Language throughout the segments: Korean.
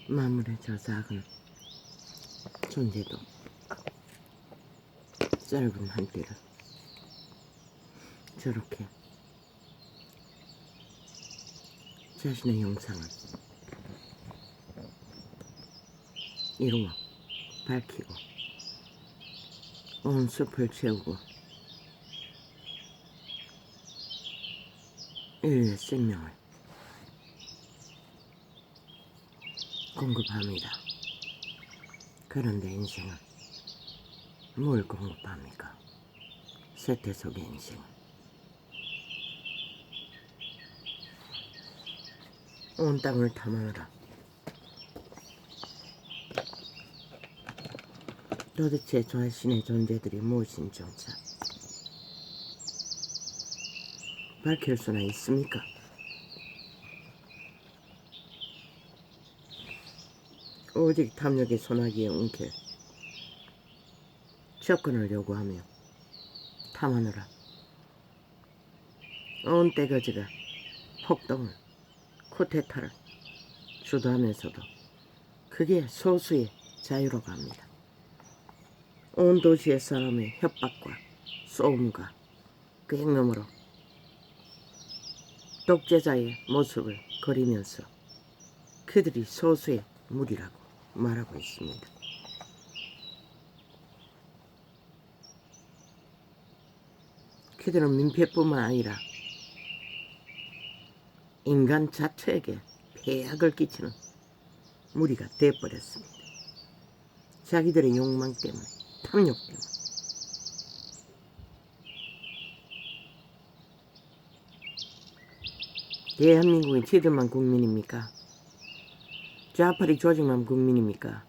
만물의 저 작은 존재도 짧은 한때를 저렇게 자신의 영상을 이루어 밝히고 온 숲을 채우고 인류의 생명을 공급합니다. 그런데 인생은 뭘 공급합니까? 쇠퇴 속의 인생. 온 땅을 탐하느라 도대체 자신의 존재들이 무엇인지조차 밝힐 수나 있습니까? 오직 탐욕의 소나기에 웅켜 접근을 요구하며 탐하느라 온 떼거지가 폭동을 쿠데타를 주도하면서도 그게 소수의 자유로 갑니다. 온 도시의 사람의 협박과 소음과 괭음으로 독재자의 모습을 그리면서 그들이 소수의 무리라고 말하고 있습니다. 그들은 민폐뿐만 아니라 인간 자체에게 폐악을 끼치는 무리가 되어버렸습니다. 자기들의 욕망 때문에, 탐욕 때문에. 대한민국의 지들만 국민입니까? 좌파리 조직만 국민입니까?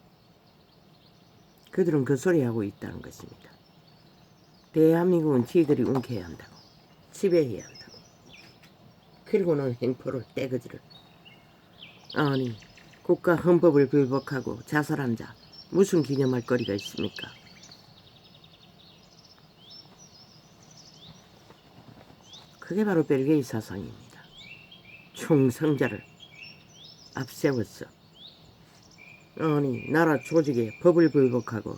그들은 그 소리 하고 있다는 것입니다. 대한민국은 지들이 웅켜야 한다고, 지배해야 한다고. 그리고는 행포를 떼거지를. 아니, 국가 헌법을 불복하고 자살한 자 무슨 기념할 거리가 있습니까? 그게 바로 벨기에 사상입니다. 충성자를 앞세웠어. 아니, 나라 조직에 법을 불복하고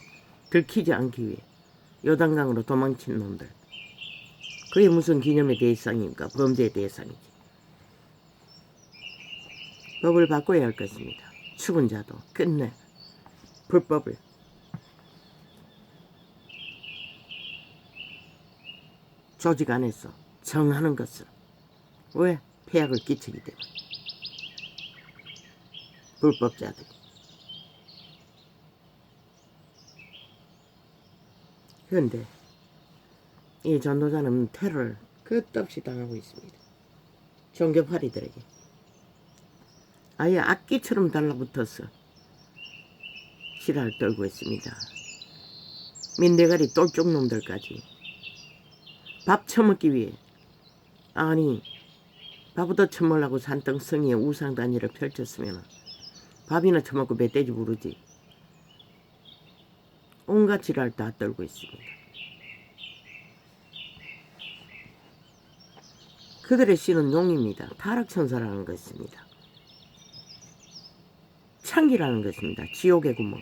들키지 않기 위해 요단강으로 도망친 놈들. 그게 무슨 기념의 대상입니까? 범죄의 대상이지. 법을 바꿔야 할 것입니다. 죽은 자도 끝내 불법을 조직 안에서 정하는 것을. 왜? 폐악을 끼치기 때문에. 불법자들이. 그런데 이 전도자는 테러를 끝없이 당하고 있습니다. 종교파리들에게. 아예 악기처럼 달라붙어서 실화를 떨고 있습니다. 민대가리 똘쪽놈들까지 밥 처먹기 위해, 아니, 밥을 더 처먹으려고 산등성이에 우상단위를 펼쳤으면 밥이나 처먹고 멧돼지 부르지. 온갖 지랄 다 떨고 있습니다. 그들의 신은 용입니다. 타락천사라는 것입니다. 창기라는 것입니다. 지옥의 구멍.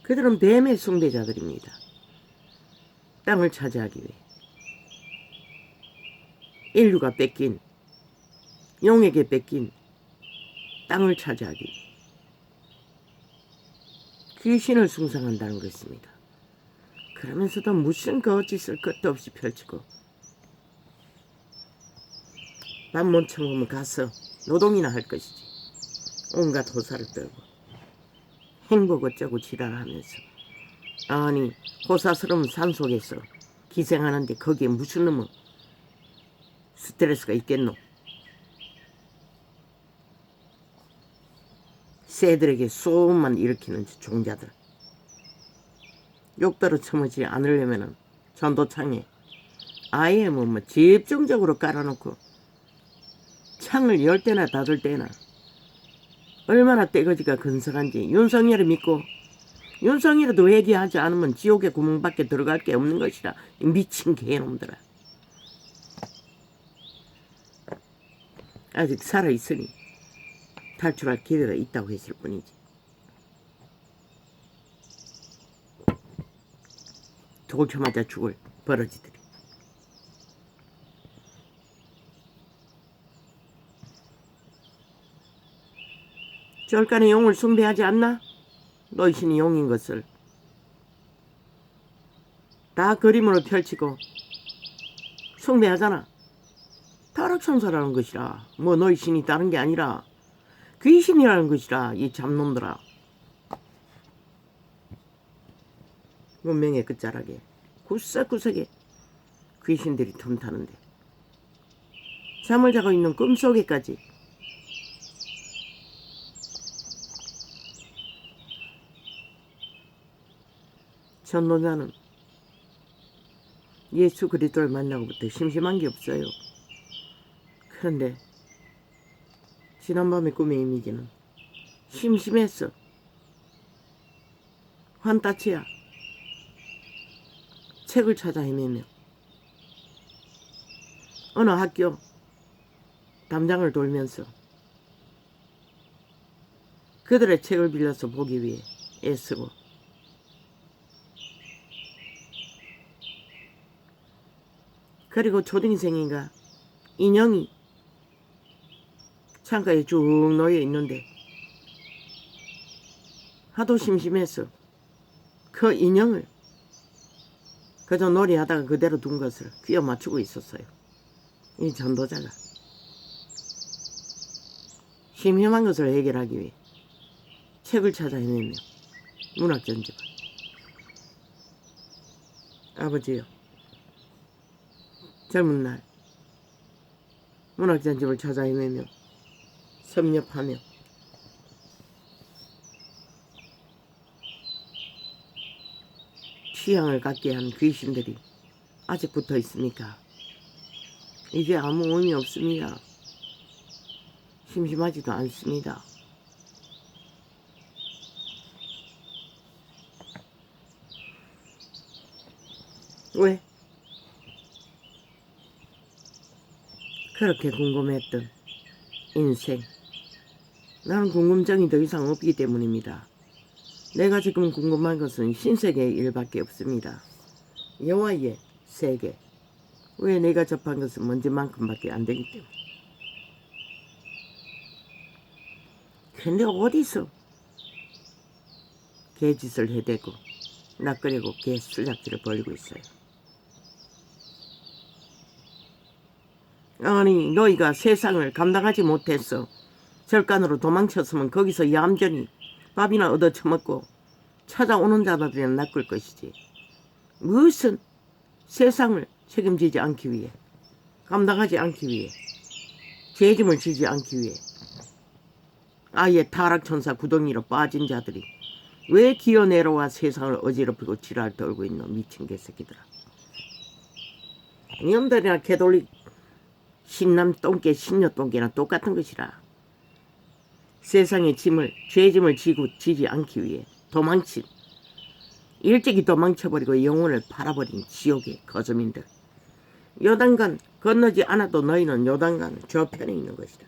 그들은 뱀의 숭배자들입니다. 땅을 차지하기 위해. 인류가 뺏긴, 용에게 뺏긴 땅을 차지하기 위해. 귀신을 숭상한다는 것입니다. 그러면서도 무슨 거짓을 끝도 없이 펼치고, 밥 못 처먹으면 가서 노동이나 할 것이지. 온갖 호사를 떨고 행복 어쩌고 지랄하면서, 아니, 호사스러운 산속에서 기생하는데 거기에 무슨 놈의 스트레스가 있겠노? 새들에게 소음만 일으키는 종자들. 욕대로 처먹지 않으려면은 전도창에 아예 뭐 집중적으로 깔아놓고 창을 열 때나 닫을 때나 얼마나 떼거지가 건설한지 윤석열을 믿고 윤석열이라도 회개하지 않으면 지옥의 구멍밖에 들어갈 게 없는 것이라. 미친 개놈들아. 아직 살아있으니 탈출할 기회가 있다고 했을 뿐이지. 돌 쳐맞아 죽을 버러지들이. 절간의 용을 숭배하지 않나? 너희 신이 용인 것을 다 그림으로 펼치고 숭배하잖아. 타락천사라는 것이라. 뭐 너희 신이 다른 게 아니라 귀신이라는 것이라. 이 잡놈들아. 문명의 끝자락에 구석구석에 귀신들이 틈타는데 잠을 자고 있는 꿈속에까지 전도자는 예수 그리스도를 만나고부터 심심한 게 없어요. 그런데 지난밤의 꿈의 이미지는 심심했어. 환따치야. 책을 찾아 헤매며 어느 학교 담장을 돌면서 그들의 책을 빌려서 보기 위해 애쓰고 그리고 초등생인가 인형이 창가에 쭉 놓여 있는데 하도 심심해서 그 인형을 그저 놀이하다가 그대로 둔 것을 귀어 맞추고 있었어요. 이 전도자가 심심한 것을 해결하기 위해 책을 찾아 헤매며 문학전집을. 아버지요, 젊은 날 문학전집을 찾아 헤매며 섭렵하며 취향을 갖게 한 귀신들이 아직 붙어 있습니까? 이제 아무 의미 없습니다. 심심하지도 않습니다. 왜? 그렇게 궁금했던 인생. 나는 궁금증이 더 이상 없기 때문입니다. 내가 지금 궁금한 것은 신세계의 일밖에 없습니다. 여호와의 세계. 왜 내가 접한 것은 먼지만큼밖에 안 되기 때문에. 근데 어디서 개짓을 해대고 낯거리고 개술잡기를 벌이고 있어요. 아니 너희가 세상을 감당하지 못했어. 절간으로 도망쳤으면 거기서 얌전히 밥이나 얻어 처먹고 찾아오는 자들이나 낚을 것이지. 무슨 세상을 책임지지 않기 위해, 감당하지 않기 위해, 죄짐을 지지 않기 위해 아예 타락천사 구덩이로 빠진 자들이 왜 기어 내려와 세상을 어지럽히고 지랄 떨고 있노. 미친 개새끼들아. 이놈들이나 개돌리 신남 똥개 신녀 똥개나 똑같은 것이라. 세상의 짐을 죄짐을 지지 않기 위해 도망친, 일찍이 도망쳐버리고 영혼을 팔아버린 지옥의 거저민들. 요단강 건너지 않아도 너희는 요단강 저편에 있는 것이다.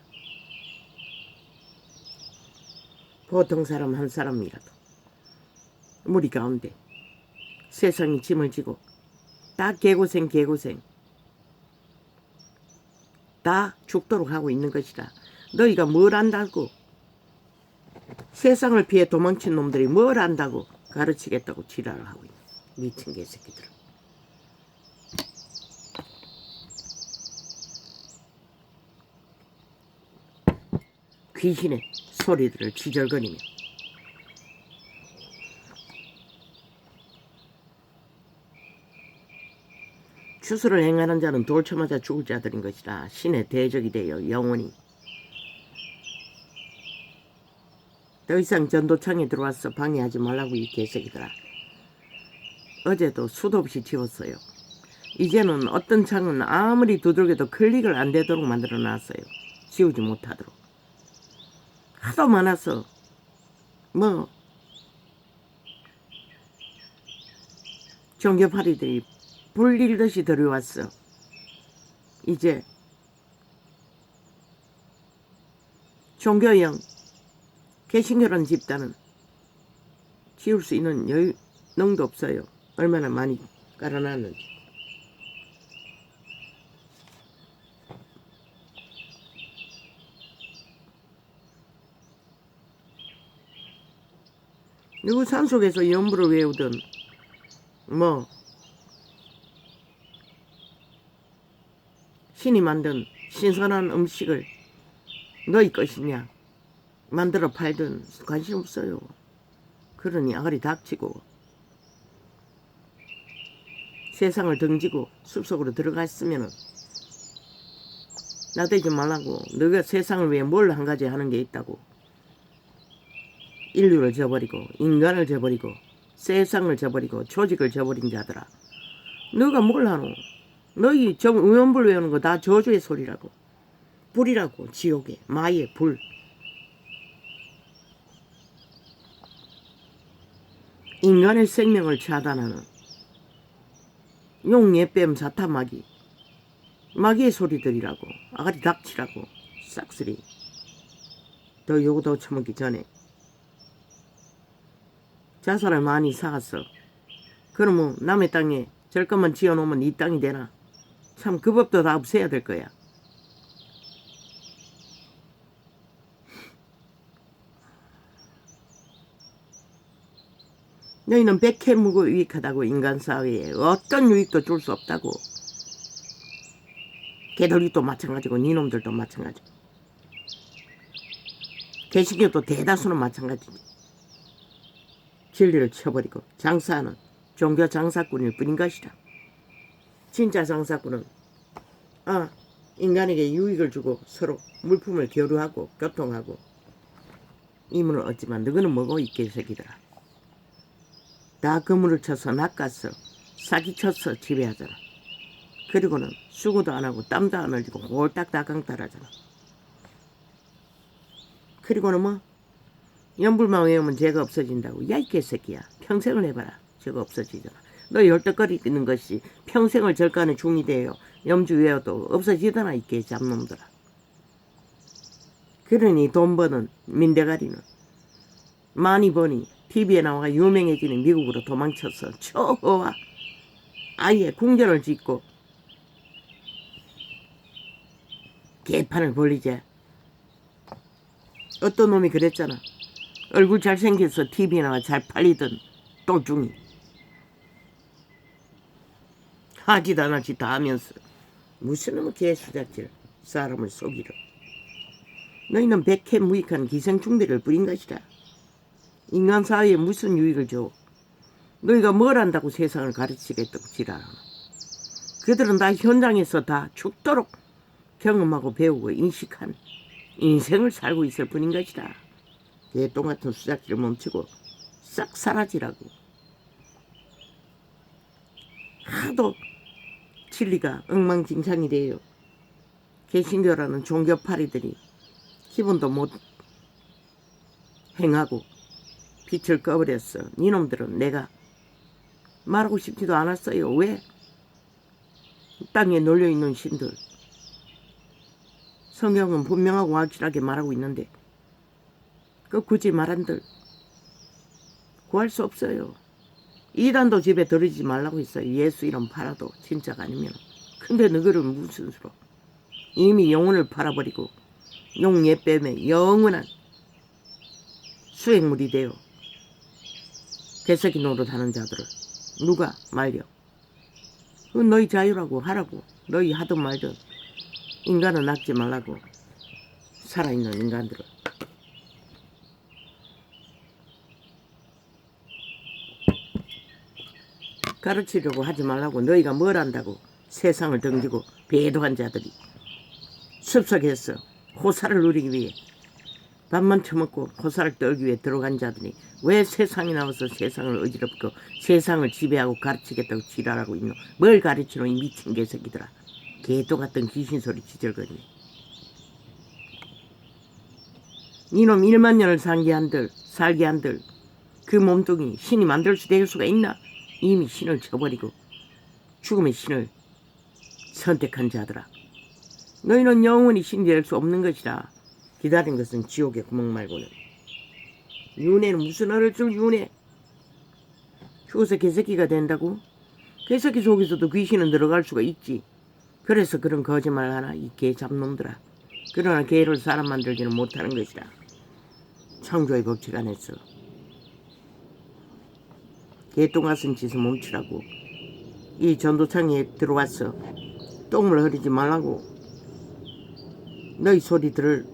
보통 사람 한 사람이라도 무리 가운데 세상의 짐을 지고 다 개고생 다 죽도록 하고 있는 것이다. 너희가 뭘 안다고, 세상을 피해 도망친 놈들이 뭘 안다고 가르치겠다고 지랄을 하고 있는 미친 개새끼들. 귀신의 소리들을 기절거리며 추수를 행하는 자는 돌 쳐맞아 죽을 자들인 것이라. 신의 대적이 되어 영원히. 더 이상 전도창에 들어와서 방해하지 말라고 이 개새끼들아. 어제도 수도 없이 지웠어요. 이제는 어떤 창은 아무리 두들겨도 클릭을 안 되도록 만들어놨어요. 지우지 못하도록. 하도 많아서 뭐 종교파리들이 불릴듯이 들어왔어. 이제 종교형 개신교라는 집단은 지울 수 있는 능도 없어요. 얼마나 많이 깔아놨는지. 누구 산속에서 연부를 외우든 뭐 신이 만든 신선한 음식을 너희 것이냐 만들어 팔든 관심 없어요. 그러니 아가리 닥치고 세상을 등지고 숲속으로 들어갔으면은 나대지 말라고. 너가 세상을 위해 뭘 한 가지 하는 게 있다고. 인류를 저버리고 인간을 저버리고 세상을 저버리고 조직을 저버린 자들아. 너가 뭘 하노? 너희 의원불 외우는 거 다 저주의 소리라고. 불이라고. 지옥의 마의 불. 인간의 생명을 차단하는 용예뱀 사타마귀 마귀의 소리들이라고. 아가리 닥치라고. 싹쓸이. 너 요거도 처먹기 전에 자살을 많이 쌓았어. 그러면 남의 땅에 절 것만 지어놓으면 이 땅이 되나? 참 그 법도 다 없애야 될 거야. 너희는 백해무고 유익하다고. 인간사회에 어떤 유익도 줄 수 없다고. 개들도 마찬가지고 니놈들도 마찬가지고 개신교도 대다수는 마찬가지지. 진리를 쳐버리고 장사하는 종교 장사꾼일 뿐인 것이다. 진짜 장사꾼은 인간에게 유익을 주고 서로 물품을 교류하고 교통하고 이문을 얻지만 너희는 뭐고 이 개새끼들아. 다 그물을 쳐서 낚아서 사기쳐서 지배하잖아. 그리고는 수고도 안 하고 땀도 안 흘리고 홀딱 다강탈하잖아. 그리고는 뭐 연불만 외우면 죄가 없어진다고. 야 이 개새끼야. 평생을 해봐라. 죄가 없어지잖아. 너 열떡거리는 것이 평생을 절간에 중이 돼요. 염주 외워도 없어지더나 이 개 잡놈들아. 그러니 돈 버는 민대가리는 많이 버니 TV에 나와 유명해지는 미국으로 도망쳐서 초호와 아예 궁전을 짓고 개판을 벌리자. 어떤 놈이 그랬잖아. 얼굴 잘생겨서 TV에 나와 잘 팔리던 똘중이 하지도 안 하지 다 하면서 무슨 놈의 개수작질 사람을 속이려. 너희는 백해무익한 기생충들을 부린 것이다. 인간사회에 무슨 유익을 줘. 너희가 뭘 안다고 세상을 가르치겠다고 지랄하나. 그들은 다 현장에서 다 죽도록 경험하고 배우고 인식한 인생을 살고 있을 뿐인 것이다. 개똥 같은 수작질을 멈추고 싹 사라지라고. 하도 진리가 엉망진창이 돼요. 개신교라는 종교파리들이 기본도 못 행하고 빛을 꺼버렸어. 니놈들은 내가 말하고 싶지도 않았어요. 왜? 땅에 놀려있는 신들. 성경은 분명하고 확실하게 말하고 있는데 그 굳이 말한들 구할 수 없어요. 이단도 집에 들이지 말라고 했어요. 예수 이름 팔아도 진짜가 아니면. 근데 너희는 무슨 수로 이미 영혼을 팔아버리고 용예뱀에 영원한 수액물이 되어 개새끼 노릇하는 자들을 누가 말려. 그건 너희 자유라고 하라고. 너희 하든 말든 인간은 낚지 말라고. 살아있는 인간들을. 가르치려고 하지 말라고. 너희가 뭘 안다고. 세상을 등지고 배도한 자들이 습석에서 호사를 누리기 위해 밥만 처먹고 호사를 떨기 위해 들어간 자들이 왜 세상에 나와서 세상을 어지럽고 세상을 지배하고 가르치겠다고 지랄하고 있노. 뭘 가르치노 이 미친 개새끼들아. 개똥 같은 귀신소리 지절거리네. 이놈 1만 년을 살게 한들 그 몸뚱이 신이 만들 수 될 수가 있나. 이미 신을 저버리고 죽음의 신을 선택한 자들아. 너희는 영원히 신이 될 수 없는 것이다. 기다린 것은 지옥의 구멍 말고는. 윤회는 무슨 어릴 줄 윤회. 죽어서 개새끼가 된다고? 개새끼 속에서도 귀신은 들어갈 수가 있지. 그래서 그런 거짓말 하나 이 개 잡놈들아. 그러나 개를 사람 만들지는 못하는 것이다. 창조의 법칙 안에서. 개똥 같은 짓을 멈추라고. 이 전도창에 들어와서 똥을 흐리지 말라고. 너희 소리 들을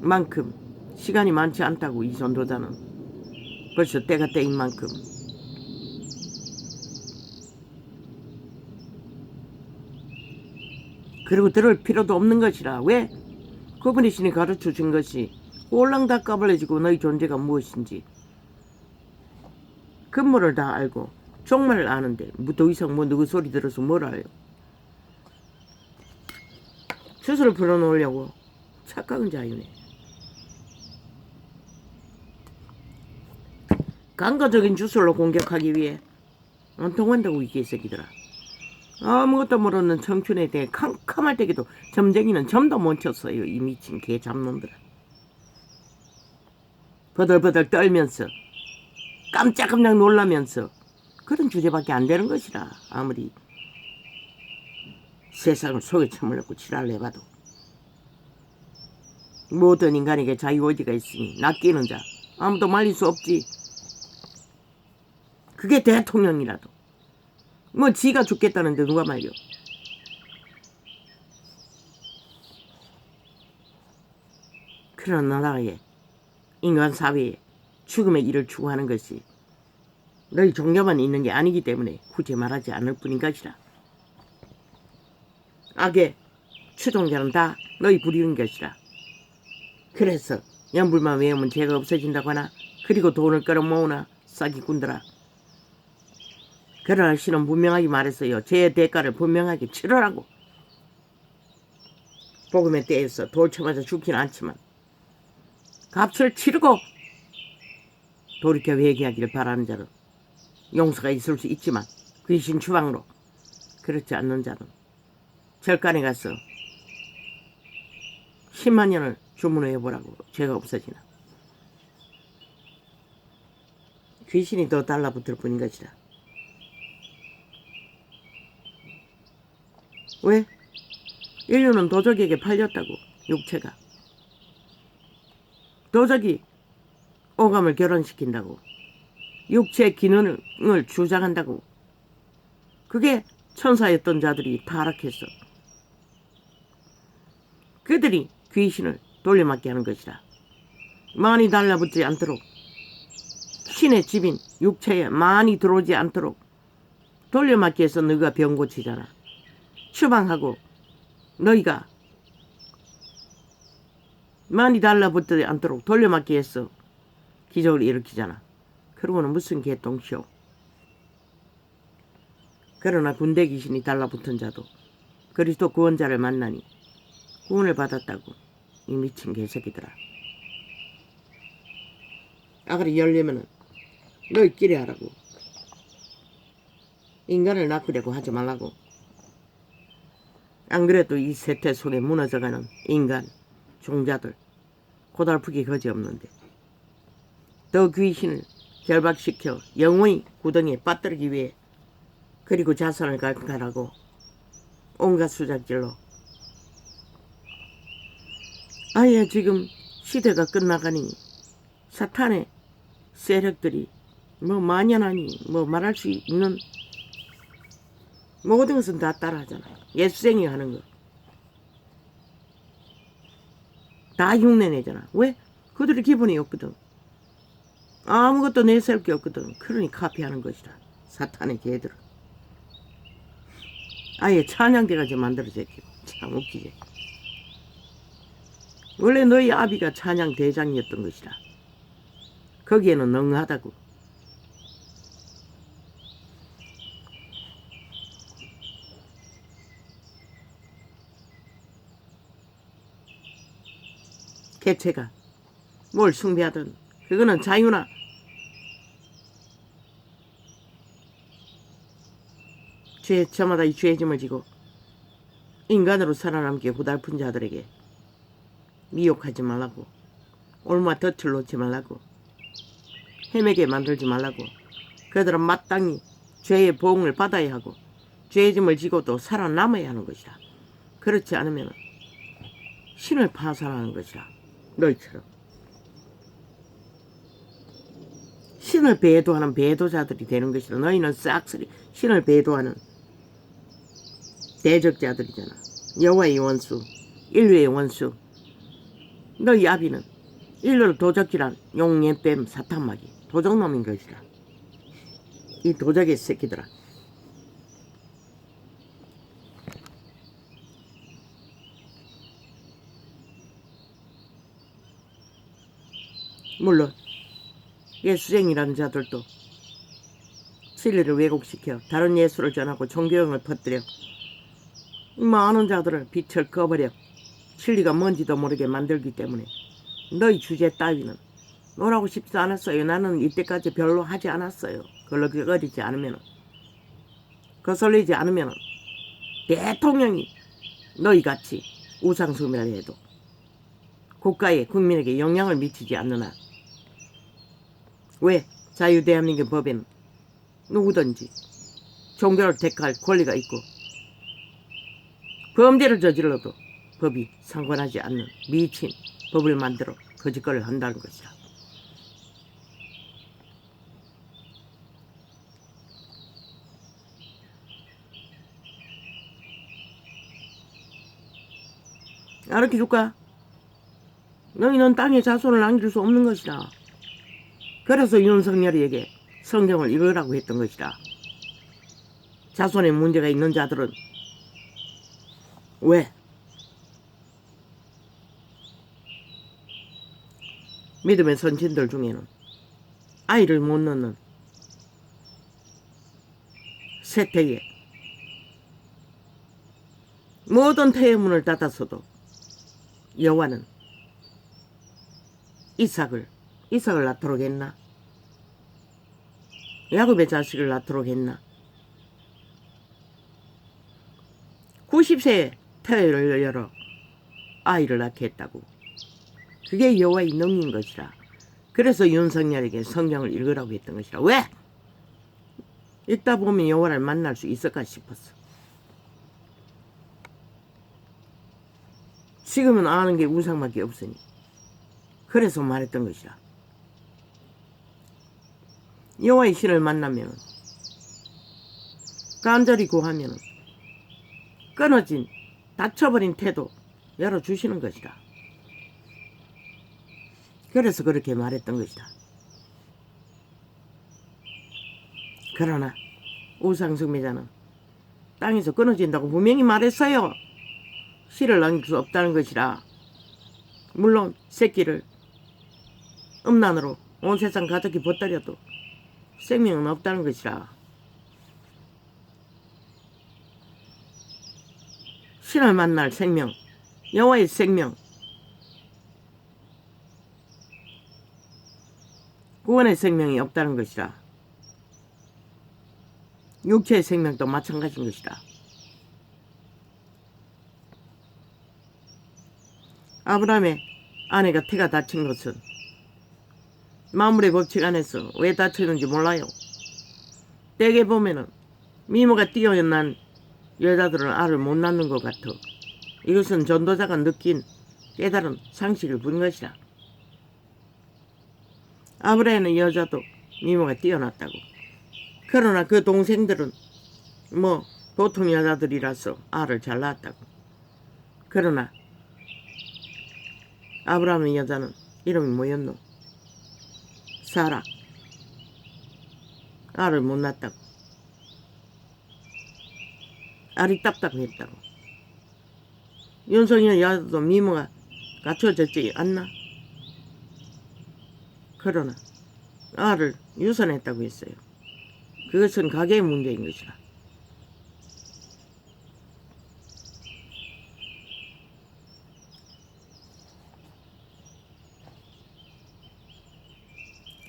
만큼 시간이 많지 않다고. 이 전도자는 벌써 때가 때인 만큼. 그리고 들을 필요도 없는 것이라. 왜? 그분이 신이 가르쳐 준 것이 홀랑 다 까발려지고 너희 존재가 무엇인지 근무를 다 알고 정말 아는데 뭐 더 이상 뭐 누구 소리 들어서 뭘 알아요. 스스로 풀어놓으려고. 착각은 자유네. 강가적인 주술로 공격하기 위해 안 통한다고 이 개새끼들아. 아무것도 모르는 청춘에 대해 캄캄할 때에도 점쟁이는 점도 못 쳤어요. 이 미친 개 잡놈들아. 버들버들 떨면서 깜짝깜짝 놀라면서 그런 주제밖에 안 되는 것이라. 아무리 세상을 속에 쳐물려고 지랄을 해봐도. 모든 인간에게 자유의지가 있으니 낚이는 자 아무도 말릴 수 없지. 그게 대통령이라도. 뭐 지가 죽겠다는데 누가 말려. 그런 나라에 인간 사회에 죽음의 일을 추구하는 것이 너희 종교만 있는 게 아니기 때문에 굳이 말하지 않을 뿐인 것이라. 악의 추종자는 다 너희 부리는 것이라. 그래서 연불만 외우면 죄가 없어진다고 하나. 그리고 돈을 끌어모으나 사기꾼들아. 그러나 신은 분명하게 말했어요. 죄의 대가를 분명하게 치르라고. 복음의 때에서 돌 쳐맞아 죽지는 않지만 값을 치르고 돌이켜 회개하기를 바라는 자는 용서가 있을 수 있지만 귀신 추방으로 그렇지 않는 자는 절간에 가서 10만 년을 주문해보라고. 죄가 없어지나. 귀신이 더 달라붙을 뿐인 것이다. 왜? 인류는 도적에게 팔렸다고. 육체가. 도적이 오감을 결혼시킨다고. 육체의 기능을 주장한다고. 그게 천사였던 자들이 타락했어. 그들이 귀신을 돌려막게 하는 것이다. 많이 달라붙지 않도록, 신의 집인 육체에 많이 들어오지 않도록 돌려막기 해서 너희가 병 고치잖아. 추방하고 너희가 많이 달라붙지 않도록 돌려막기 해서 기적을 일으키잖아. 그러고는 무슨 개똥쇼. 그러나 군대 귀신이 달라붙은 자도 그리스도 구원자를 만나니 구원을 받았다고. 이 미친 개새끼들아. 악을 열려면은 너희끼리 하라고. 인간을 낚으려고 하지 말라고. 안 그래도 이 세태 속에 무너져가는 인간, 종자들 고달프기 거지없는데 더 귀신을 결박시켜 영원히 구덩이에 빠뜨리기 위해 그리고 자선을 갈등하라고 온갖 수작질로. 아예 지금 시대가 끝나가니 사탄의 세력들이 뭐 만연하니 뭐 말할 수 있는 모든 것은 다 따라하잖아. 예수생이 하는 거 다 흉내내잖아. 왜? 그들이 기분이 없거든. 아무것도 내세울 게 없거든. 그러니 카피하는 것이다. 사탄의 개들은. 아예 찬양대가 만들어졌고. 참 웃기지. 원래 너희 아비가 찬양 대장이었던 것이다. 거기에는 능하다고. 개체가 뭘 숭배하든 그거는 자유나. 저마다 이 죄짐을 지고 인간으로 살아남기에 고달픈 자들에게 미혹하지 말라고. 올마 덫을 놓지 말라고. 헤매게 만들지 말라고. 그들은 마땅히 죄의 보응을 받아야 하고 죄의 짐을 지고도 살아남아야 하는 것이라. 그렇지 않으면 신을 파산하는 것이라. 너희처럼 신을 배도하는 배도자들이 되는 것이라. 너희는 싹쓸이 신을 배도하는 대적자들이잖아. 여호와의 원수, 인류의 원수. 너희 아비는 인류를 도적질한 용예뱀 사탕마귀 도적놈인 것이라. 이 도적의 새끼들아. 물론 예수쟁이라는 자들도 진리를 왜곡시켜 다른 예수를 전하고 종교형을 퍼뜨려 많은 자들을 빛을 꺼버려 진리가 뭔지도 모르게 만들기 때문에 너희 주제 따위는 논하고 싶지 않았어요. 나는 이때까지 별로 하지 않았어요. 걸럭거리지 않으면, 거슬리지 않으면 대통령이 너희같이 우상숭배를 해도 국가에 국민에게 영향을 미치지 않느나. 왜? 자유대한민국 법에는 누구든지 종교를 택할 권리가 있고 범죄를 저질러도 법이 상관하지 않는 미친 법을 만들어 거짓거리를 한다는 것이다. 알려줄까? 너희는 땅에 자손을 남길 수 없는 것이다. 그래서 윤석열에게 성경을 읽으라고 했던 것이다. 자손에 문제가 있는 자들은 왜? 믿음의 선진들 중에는 아이를 못 낳는 세태에 모든 태의 문을 닫았어도 여호와는 이삭을 낳도록 했나? 야곱의 자식을 낳도록 했나? 90세에 태를 열어 아이를 낳게 했다고. 그게 여호와의 능인 것이라. 그래서 윤석열에게 성경을 읽으라고 했던 것이라. 왜? 읽다 보면 여호와를 만날 수 있을까 싶었어. 지금은 아는 게 우상밖에 없으니. 그래서 말했던 것이라. 여호와의 신을 만나면, 간절히 구하면 끊어진 닫혀버린 태도 열어주시는 것이다. 그래서 그렇게 말했던 것이다. 그러나 우상숭배자는 땅에서 끊어진다고 분명히 말했어요. 씨를 남길 수 없다는 것이라. 물론 새끼를 음란으로 온 세상 가족이 벗더려도 생명은 없다는 것이라. 신을 만날 생명, 여호와의 생명, 구원의 생명이 없다는 것이라. 육체의 생명도 마찬가지인 것이라. 아브라함의 아내가 태가 다친 것은 만물의 법칙 안에서 왜 다쳤는지 몰라요. 때에 보면은 미모가 뛰어난 여자들은 알을 못 낳는 것 같아. 이것은 전도자가 느낀 깨달은 상식을 부른 것이라. 아브라함의 여자도 미모가 뛰어났다고. 그러나 그 동생들은 뭐 보통 여자들이라서 알을 잘 낳았다고. 그러나 아브라함의 여자는 이름이 뭐였노? 사라. 알을 못 낳았다고. 알이 답답했다고. 윤석열 여자도 미모가 갖춰졌지 않나? 그러나 알을 유산했다고 했어요. 그것은 가계의 문제인 것이라.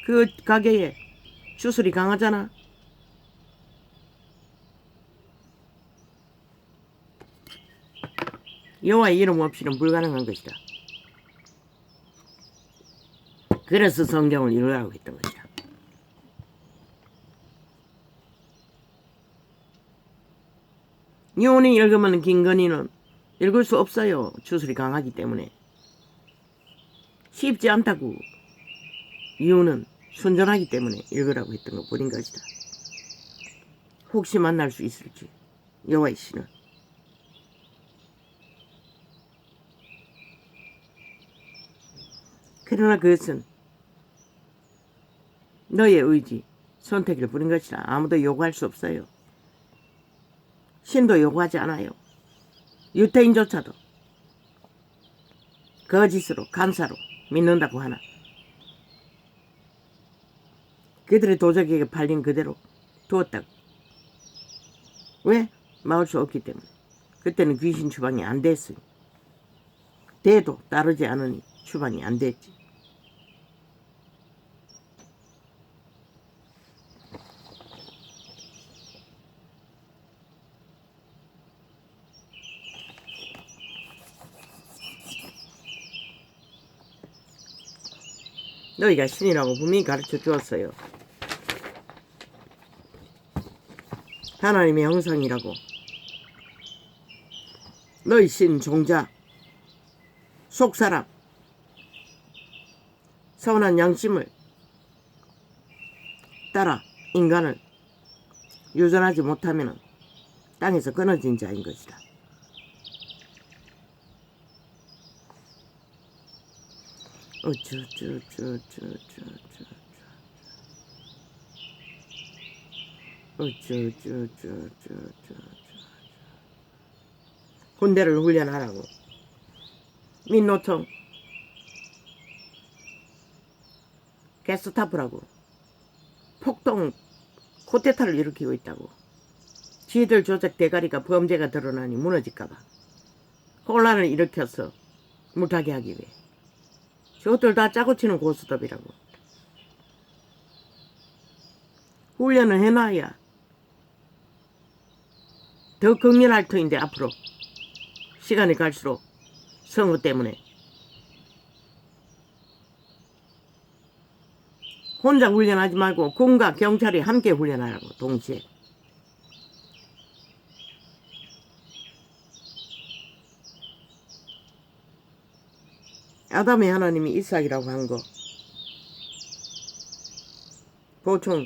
그 가게에 주술이 강하잖아. 여호와의 이름 없이는 불가능한 것이다. 그래서 성경을 읽으라고 했던 것이다. 이혼이 읽으면 김건희는 읽을 수 없어요. 주술이 강하기 때문에. 쉽지 않다고. 이유는 순전하기 때문에 읽으라고 했던 것뿐인 것이다. 혹시 만날 수 있을지 여호와의 신은. 그러나 그것은 너의 의지, 선택일 뿐인 것이다. 아무도 요구할 수 없어요. 신도 요구하지 않아요. 유태인조차도 거짓으로 간사로 믿는다고 하나 그들의 도적에게 팔린 그대로 두었다고. 왜? 막을 수 없기 때문에. 그때는 귀신 추방이 안 됐으니. 돼도 따르지 않으니 추방이 안 됐지. 너희가 신이라고 분명히 가르쳐 주었어요. 하나님의 형상이라고. 너희 신 종자, 속사람, 선한 양심을 따라 인간을 유전하지 못하면 땅에서 끊어진 자인 것이다. 군대를 훈련하라고. 민노총 게스타프라고 폭동 쿠데타를 일으키고 있다고. 지들 조직 대가리가 범죄가 드러나니 무너질까봐 혼란을 일으켜서 못하게 하기 위해. 저것들 다 짜고치는 고스톱이라고. 훈련을 해놔야 더 극렬할 터인데 앞으로 시간이 갈수록 선거 때문에 혼자 훈련하지 말고 군과 경찰이 함께 훈련하라고. 동시에. 아담의 하나님이 이삭이라고 한 거 보충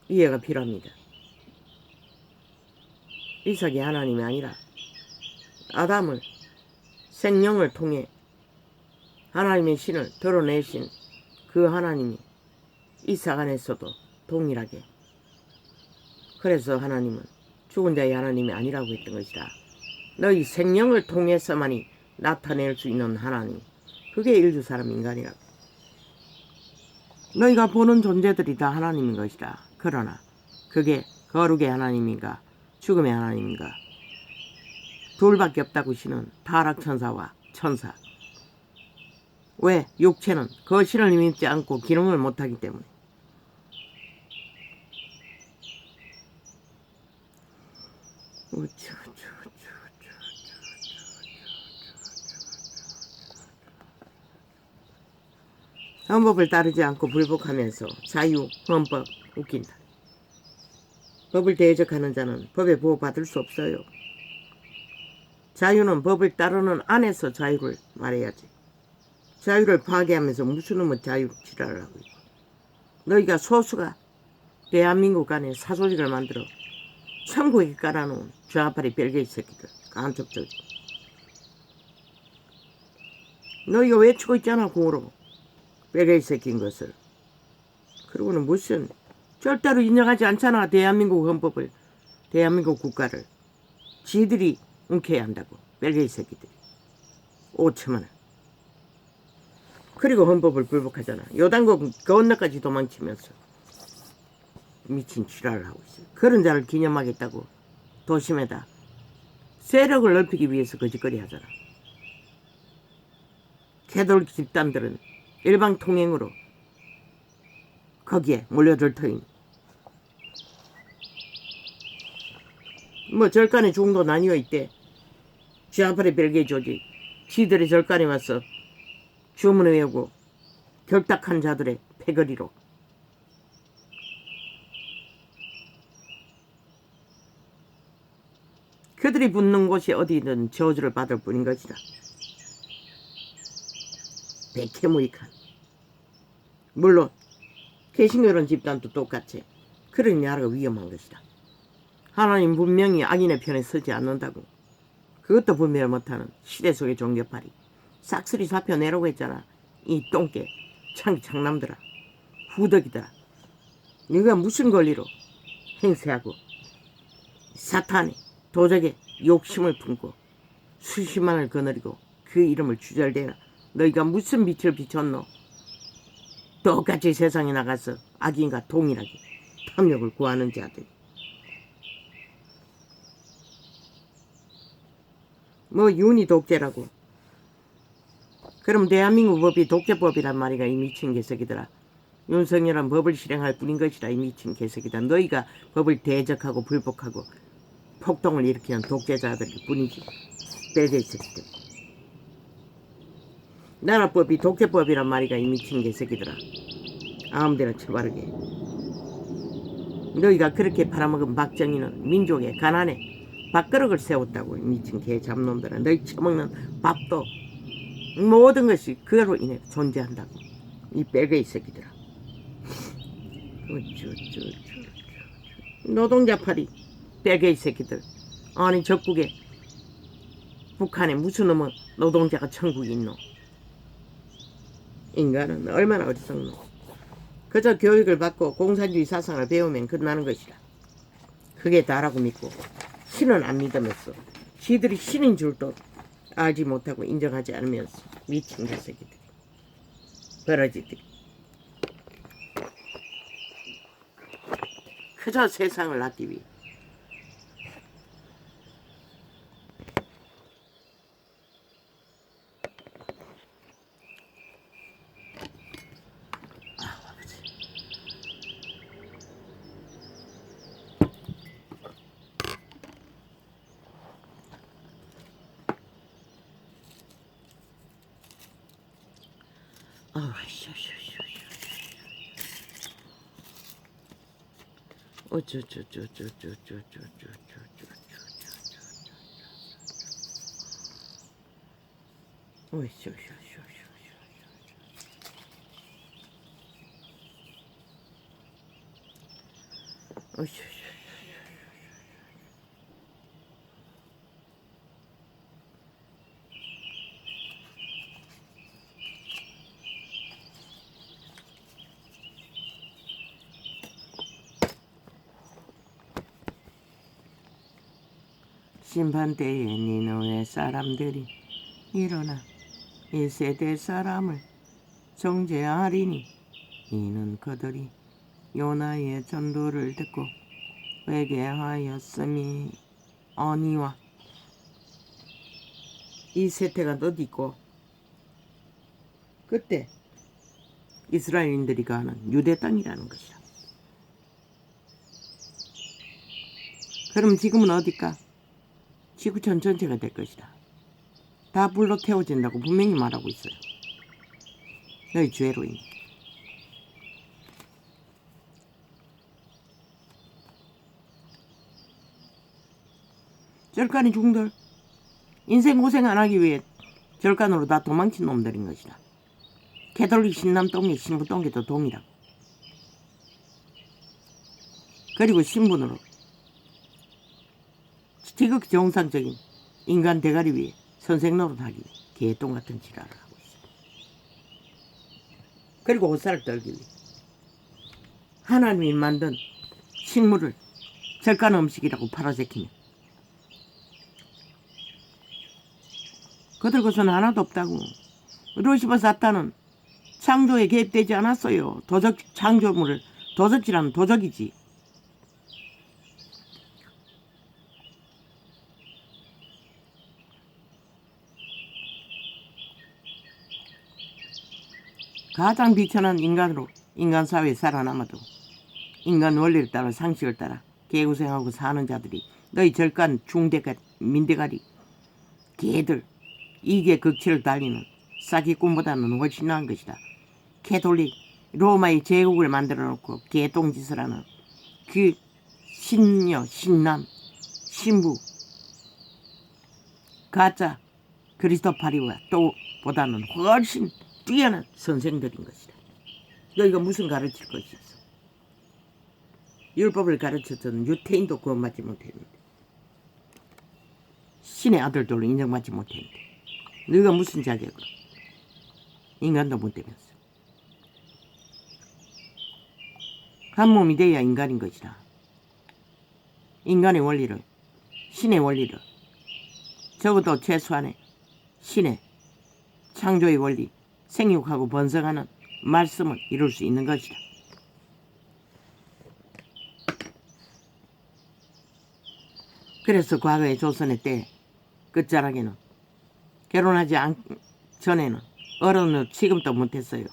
이해가 필요합니다. 이삭이 하나님이 아니라 아담을 생명을 통해 하나님의 신을 드러내신 그 하나님이 이삭 안에서도 동일하게. 그래서 하나님은 죽은 자의 하나님이 아니라고 했던 것이다. 너희 생명을 통해서만이 나타낼 수 있는 하나님. 그게 인류 사람 인간이라고. 너희가 보는 존재들이 다 하나님인 것이다. 그러나 그게 거룩의 하나님인가 죽음의 하나님인가. 둘밖에 없다고 신은 타락천사와 천사. 왜? 육체는 그 신을 믿지 않고 기능을 못하기 때문에. 헌법을 따르지 않고 불복하면서 자유, 헌법, 웃긴다. 법을 대적하는 자는 법에 보호받을 수 없어요. 자유는 법을 따르는 안에서 자유를 말해야지. 자유를 파괴하면서 무슨 놈의 자유 지랄을 하고 있고. 너희가 소수가 대한민국 안에 사조직을 만들어 천국에 깔아놓은 좌파리 별개의 새끼들. 간첩들. 너희가 외치고 있잖아 공으로. 별개의 새끼인 것을. 그리고는 무슨 절대로 인정하지 않잖아. 대한민국 헌법을. 대한민국 국가를. 지들이 웅켜야 한다고. 별개의 새끼들이. 5천만원. 그리고 헌법을 불복하잖아. 요단국 건너까지 도망치면서 미친 지랄을 하고 있어요. 그런 자를 기념하겠다고 도심에다 세력을 넓히기 위해서 거짓거리 하잖아. 개돌 집단들은 일방통행으로 거기에 몰려들 터이니. 뭐 절간에 중도 나뉘어 있대. 좌파의 별개 조직. 지들의 절간에 와서 주문을 외우고 결탁한 자들의 패거리로 그들이 붙는 곳이 어디든 저주를 받을 뿐인 것이다. 백해무익한. 물론 개신교론 집단도 똑같이 그런 나라가 위험한 것이다. 하나님 분명히 악인의 편에 서지 않는다고. 그것도 분별 못하는 시대 속의 종교파리. 싹쓸이 잡혀내라고 했잖아. 이 똥개 창남들아, 후덕이들아. 네가 무슨 권리로 행세하고 사탄이 도적의 욕심을 품고 수십만을 거느리고 그 이름을 주절대나 너희가 무슨 빛을 비췄노? 똑같이 세상에 나가서 악인과 동일하게 탐욕을 구하는 자들. 뭐 윤희 독재라고. 그럼 대한민국 법이 독재법이란 말이가 이 미친 개새끼들아. 윤석열은 법을 실행할 뿐인 것이라 이 미친 개새끼다. 너희가 법을 대적하고 불복하고 폭동을 일으키는 독재자들일 뿐이지. 빼개 새끼들. 나라법이 독재법이란 말이가 이 미친 개새끼들아. 아무데나 처바르게. 너희가 그렇게 팔아먹은 박정희는 민족의 가난에 밥그릇을 세웠다고. 미친 개 잡놈들아. 너희 처먹는 밥도 모든 것이 그로 인해 존재한다고. 이 빼개이 새끼들아. 노동자파리 빼개이 새끼들. 아니 적국에 북한에 무슨 놈의 노동자가 천국이 있노. 인간은 얼마나 어리석노. 그저 교육을 받고 공산주의 사상을 배우면 끝나는 것이라. 그게 다라고 믿고 신은 안 믿으면서 지들이 신인 줄도 알지 못하고 인정하지 않으면서 미친 개새끼들이, 버러지들이 그저 세상을 낳기 위해 심판때에 니느웨 사람들이 일어나 1세대 사람을 정죄하리니 이는 그들이 요나의 전도를 듣고 회개하였음이 아니와. 이 세태가 어디 있고 그때 이스라엘인들이 가는 유대 땅이라는 것이야. 그럼 지금은 어디까? 지구촌 전체가 될 것이다. 다 불로 태워진다고 분명히 말하고 있어요. 너희 죄로 인해. 절간이 중들 인생 고생 안 하기 위해 절간으로 다 도망친 놈들인 것이다. 개돌리 신남동계 신부동계도 동이라고. 그리고 신분으로 지극히 정상적인 인간 대가리 위에 선생 노릇하기 위해 개똥 같은 지랄을 하고 있어. 그리고 옷살을 떨기 위해 하나님이 만든 식물을 절간 음식이라고 팔아제키며 그들 것은 하나도 없다고. 루시퍼 사탄은 창조에 개입되지 않았어요. 도적 창조물을 도적질하면 도적이지. 가장 비천한 인간으로 인간 사회에 살아남아도 인간 원리를 따라 상식을 따라 개고생하고 사는 자들이 너희 절간 중대가리 민대가리 개들 이게 극치를 달리는 사기꾼보다는 훨씬 나은 것이다. 캐톨릭 로마의 제국을 만들어 놓고 개똥짓을 하는 그 신녀 신남 신부 가짜 그리스도파리와 또 보다는 훨씬 뛰어난 선생들인 것이다. 너희가 무슨 가르칠 것이 있어? 율법을 가르쳤던 유태인도 구원받지 못했는데, 신의 아들들로 인정받지 못했는데 너희가 무슨 자격으로? 인간도 못되면서. 한 몸이 돼야 인간인 것이다. 인간의 원리를, 신의 원리를, 적어도 최소한의 신의 창조의 원리, 생육하고 번성하는 말씀을 이룰 수 있는 것이다. 그래서 과거의 조선의 때 끝자락에는 결혼하지 전에는 어른을 취급도 못했어요.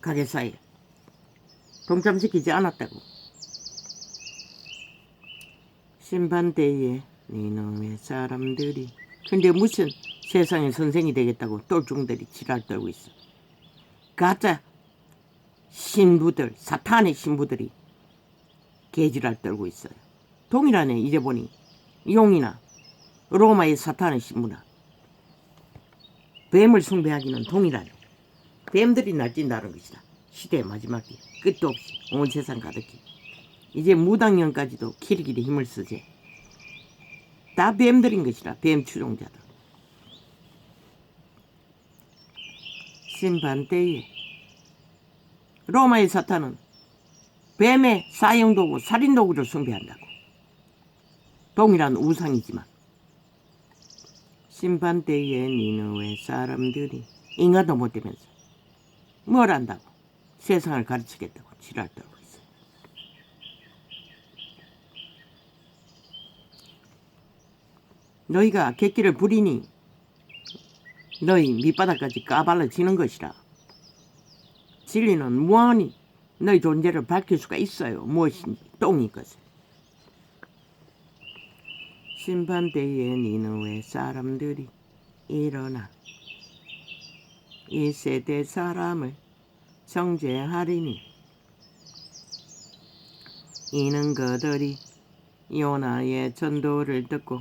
가게 사이에 동참시키지 않았다고. 심판대에 니놈의 사람들이. 근데 무슨 세상의 선생이 되겠다고 똘중들이 지랄 떨고 있어. 가짜 신부들, 사탄의 신부들이 개지랄 떨고 있어요. 동일하네. 이제 보니 용이나 로마의 사탄의 신부나 뱀을 숭배하기는 동일하네. 뱀들이 날뛴다는 것이다. 시대의 마지막이 끝도 없이 온 세상 가득히. 이제 무당년까지도 키리키리 힘을 쓰지. 다 뱀들인 것이다. 뱀 추종자들. 심판대에 로마의 사탄은 뱀의 사형도구, 살인도구를 숭배한다고. 동일한 우상이지만 심판대에 니느웨 사람들이 인간도 못되면서 뭘 안다고 세상을 가르치겠다고 지랄 떨고 있어요. 너희가 객기를 부리니 너희 밑바닥까지 까발려지는 것이라. 진리는 무한히 너희 존재를 밝힐 수가 있어요. 무엇인지 똥이 것을. 심판대에 니느웨 사람들이 일어나 이 세대 사람을 정죄하리니 이는 그들이 요나의 전도를 듣고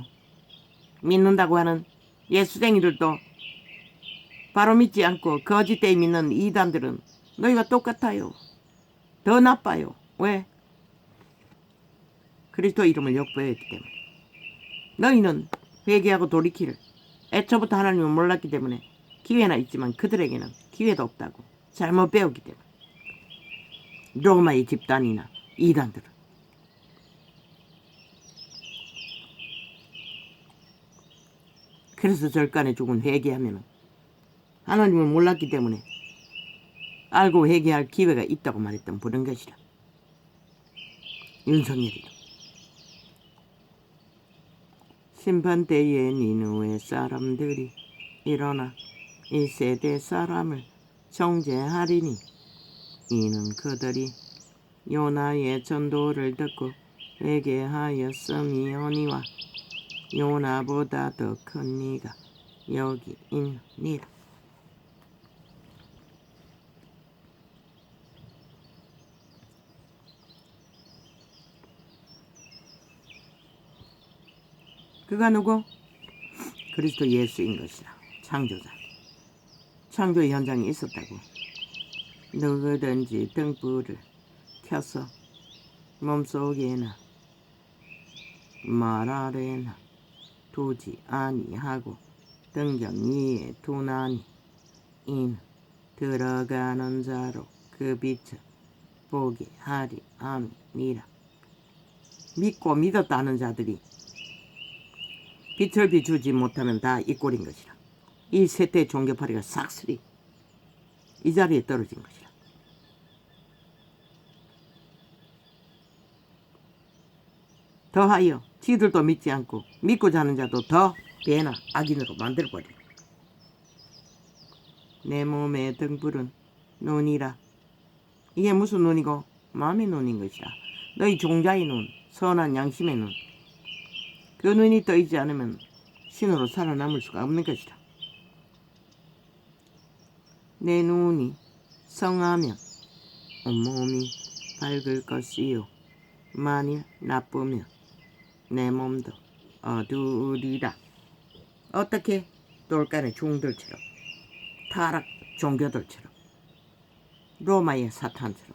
믿는다고 하는 예수쟁이들도 바로 믿지 않고 거짓되이 믿는 이단들은 너희가 똑같아요. 더 나빠요. 왜? 그리스도 이름을 욕보였기 때문에. 너희는 회개하고 돌이키를 애초부터 하나님을 몰랐기 때문에 기회나 있지만 그들에게는 기회도 없다고. 잘못 배웠기 때문에. 로마의 집단이나 이단들은. 그래서 절간에 죽은 회개하면 하나님을 몰랐기 때문에 알고 회개할 기회가 있다고 말했던 그런 것이라. 윤석열이도. 심판대에 니느웨 사람들이 일어나 이 세대 사람을 정죄하리니 이는 그들이 요나의 전도를 듣고 회개하였음이오니와 요나보다 더 큰 이가 여기 있느니라. 그가 누구? 그리스도 예수인 것이라. 창조자. 창조 현장에 있었다고. 누구든지 등불을 켜서 몸속에나 말 아래나 두지 아니하고 등경 위에 두나니 이는 들어가는 자로 그 빛을 보게 하리 함이니라. 믿고 믿었다는 자들이 빛을 비추지 못하면 다 이 꼴인 것이라. 이 세대 종교파리가 싹쓸이 이 자리에 떨어진 것이라. 더하여 지들도 믿지 않고 믿고 자는 자도 더 배나 악인으로 만들어버리라. 내 몸의 등불은 눈이라. 이게 무슨 눈이고? 마음의 눈인 것이라. 너희 종자의 눈, 선한 양심의 눈. 그 눈이 떠있지 않으면 신으로 살아남을 수가 없는 것이라. 내 눈이 성하면 온몸이 밝을 것이요 만일 나쁘면 내 몸도 어두우리라. 어떻게? 돌간의 종들처럼, 타락 종교들처럼, 로마의 사탄처럼.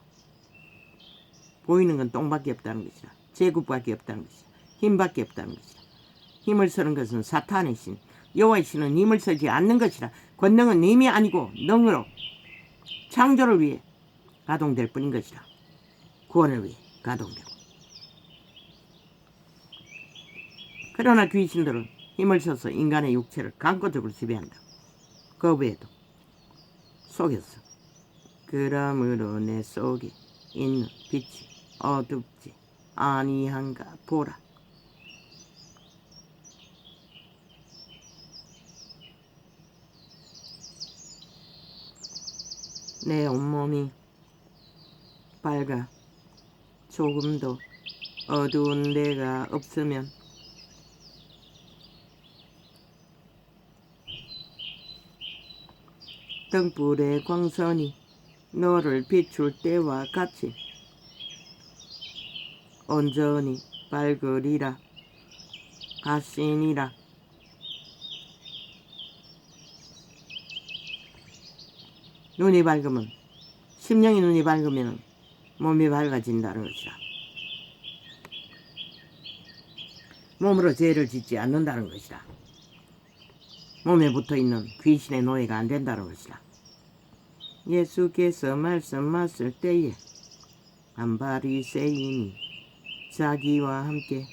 보이는 건 똥밖에 없다는 것이라. 제국밖에 없다는 것이라. 힘밖에 없다는 것이라. 힘을 쓰는 것은 사탄의 신, 여호와의 신은 힘을 쓰지 않는 것이라. 권능은 힘이 아니고 능으로 창조를 위해 가동될 뿐인 것이라. 구원을 위해 가동되고. 그러나 귀신들은 힘을 써서 인간의 육체를 강권적으로 지배한다. 그 외에도 속였어. 그러므로 내 속에 있는 빛이 어둡지 아니한가 보라. 내 온몸이 밝아 조금도 어두운 데가 없으면 등불의 광선이 너를 비출 때와 같이 온전히 밝으리라 하시니라. 눈이 밝으면, 심령의 눈이 밝으면 몸이 밝아진다는 것이라. 몸으로 죄를 짓지 않는다는 것이라. 몸에 붙어있는 귀신의 노예가 안 된다는 것이라. 예수께서 말씀하실 때에 한 바리새인이 자기와 함께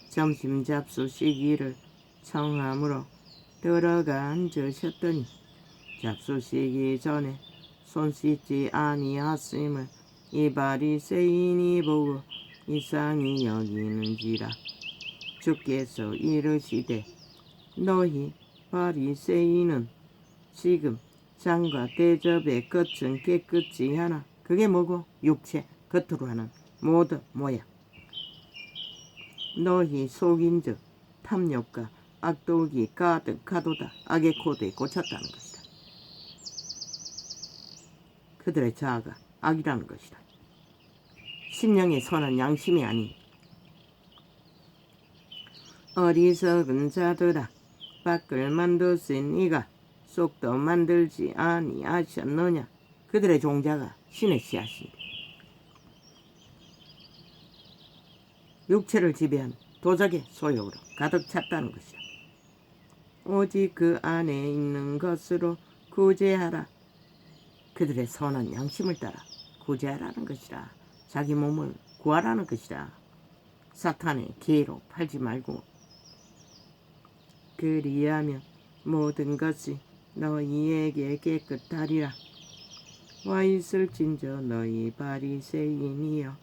점심 잡수시기를 청함으로 들어가 앉으셨더니 잡수시기 전에 손 씻지 아니하심을 이 바리새인이 보고 이상히 여기는지라. 주께서 이르시되 너희 바리새인은 지금 장과 대접의 끝은 깨끗이 하나. 그게 뭐고? 육체 겉으로 하는 모든 모양. 너희 속인즉 탐욕과 악독이 가득하도다. 악의 코드에 꽂혔다는 것이다. 그들의 자아가 악이라는 것이다. 심령의 선한 양심이 아닌 어리석은 자들아, 밖을 만드신 이가 속도 만들지 아니하셨느냐. 그들의 종자가 신의 씨앗인데 육체를 지배한 도적의 소욕으로 가득 찼다는 것이다. 오직 그 안에 있는 것으로 구제하라. 그들의 선한 양심을 따라 구제하라는 것이라. 자기 몸을 구하라는 것이라. 사탄의 기회로 팔지 말고. 그리하면 모든 것이 너희에게 깨끗하리라. 와 있을진저 너희 바리새인이여.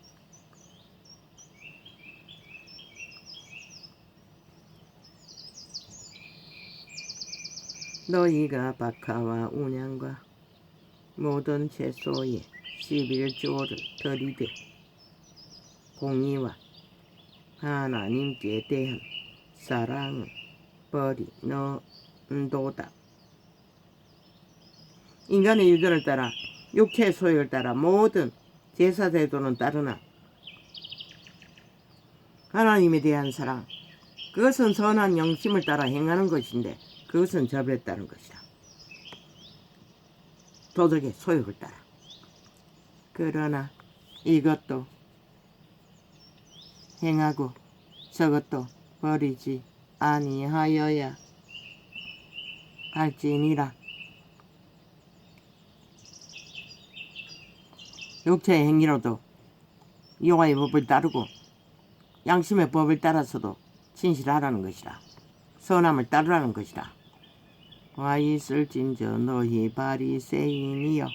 너희가 박하와 운양과 모든 채소에 11조를 드리되 공의와 하나님께 대한 사랑을 버리는도다. 인간의 의견을 따라 육체의 소욕을 따라 모든 제사 제도는 따르나 하나님에 대한 사랑, 그것은 선한 영심을 따라 행하는 것인데 그것은 저버렸다는 것이다. 도덕의 소욕을 따라. 그러나 이것도 행하고 저것도 버리지 아니하여야 할지니라. 육체의 행위로도 여호와의 법을 따르고 양심의 법을 따라서도 진실하라는 것이라. 선함을 따르라는 것이라. 와 있을진저 너희 바리새인이여.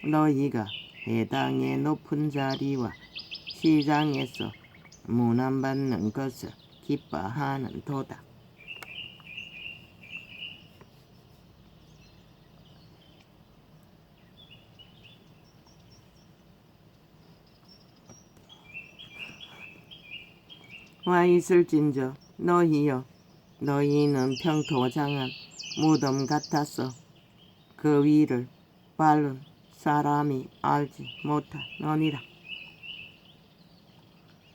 너희가 회당의 높은 자리와 시장에서 문안받는 것을 기뻐하는 도다. 와 있을진저 너희여. 너희는 평토장한 무덤 같아서 그 위를 바른 사람이 알지 못하느니라.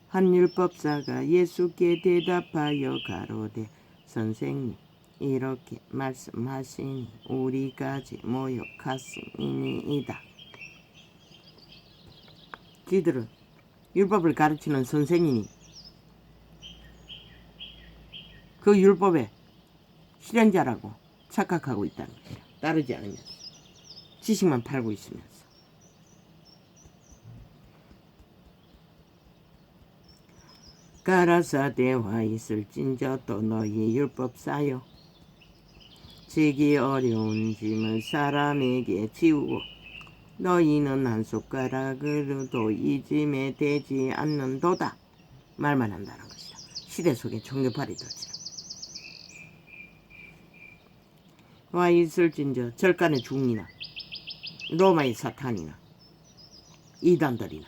한 율법사가 예수께 대답하여 가로되 선생님 이렇게 말씀하시니 우리까지 모여 갔음이니이다. 지들은 율법을 가르치는 선생님이 그 율법의 실행자라고 착각하고 있다는 것이야. 따르지 않으면서 지식만 팔고 있으면서. 가라사대 와 있을진저 또 너희 율법사여 지기 어려운 짐을 사람에게 지우고 너희는 한 숟가락으로도 이 짐에 대지 않는도다 말만 한다는 것이다. 시대 속에 종교팔이 들지라. 와 있을진저 절간의 중이나 로마의 사탄이나 이단들이나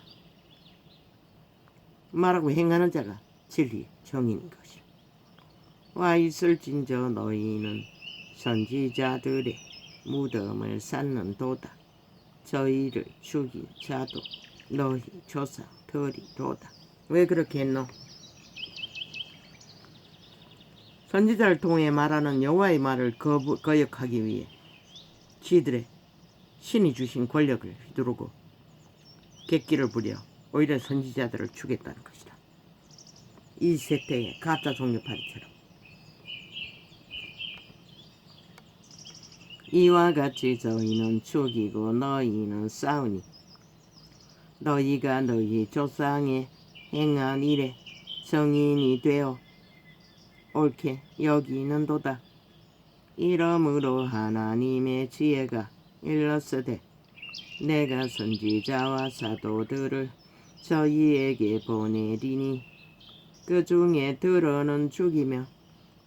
말하고 행하는 자가 진리 정인인 것이라. 와 있을진저 너희는 선지자들의 무덤을 쌓는도다. 저희를 죽인 자도 너희 조상들이로다. 왜 그렇게 했노? 선지자를 통해 말하는 여호와의 말을 거역하기 위해 지들의 신이 주신 권력을 휘두르고 객기를 부려 오히려 선지자들을 죽였다는 것이다. 이 세태의 가짜 종교파리처럼. 이와 같이 저희는 죽이고 너희는 싸우니 너희가 너희 조상의 행한 일에 정인이 되어 옳게 여기는도다. 이러므로 하나님의 지혜가 일렀으되 내가 선지자와 사도들을 저희에게 보내리니 그 중에 들어는 죽이며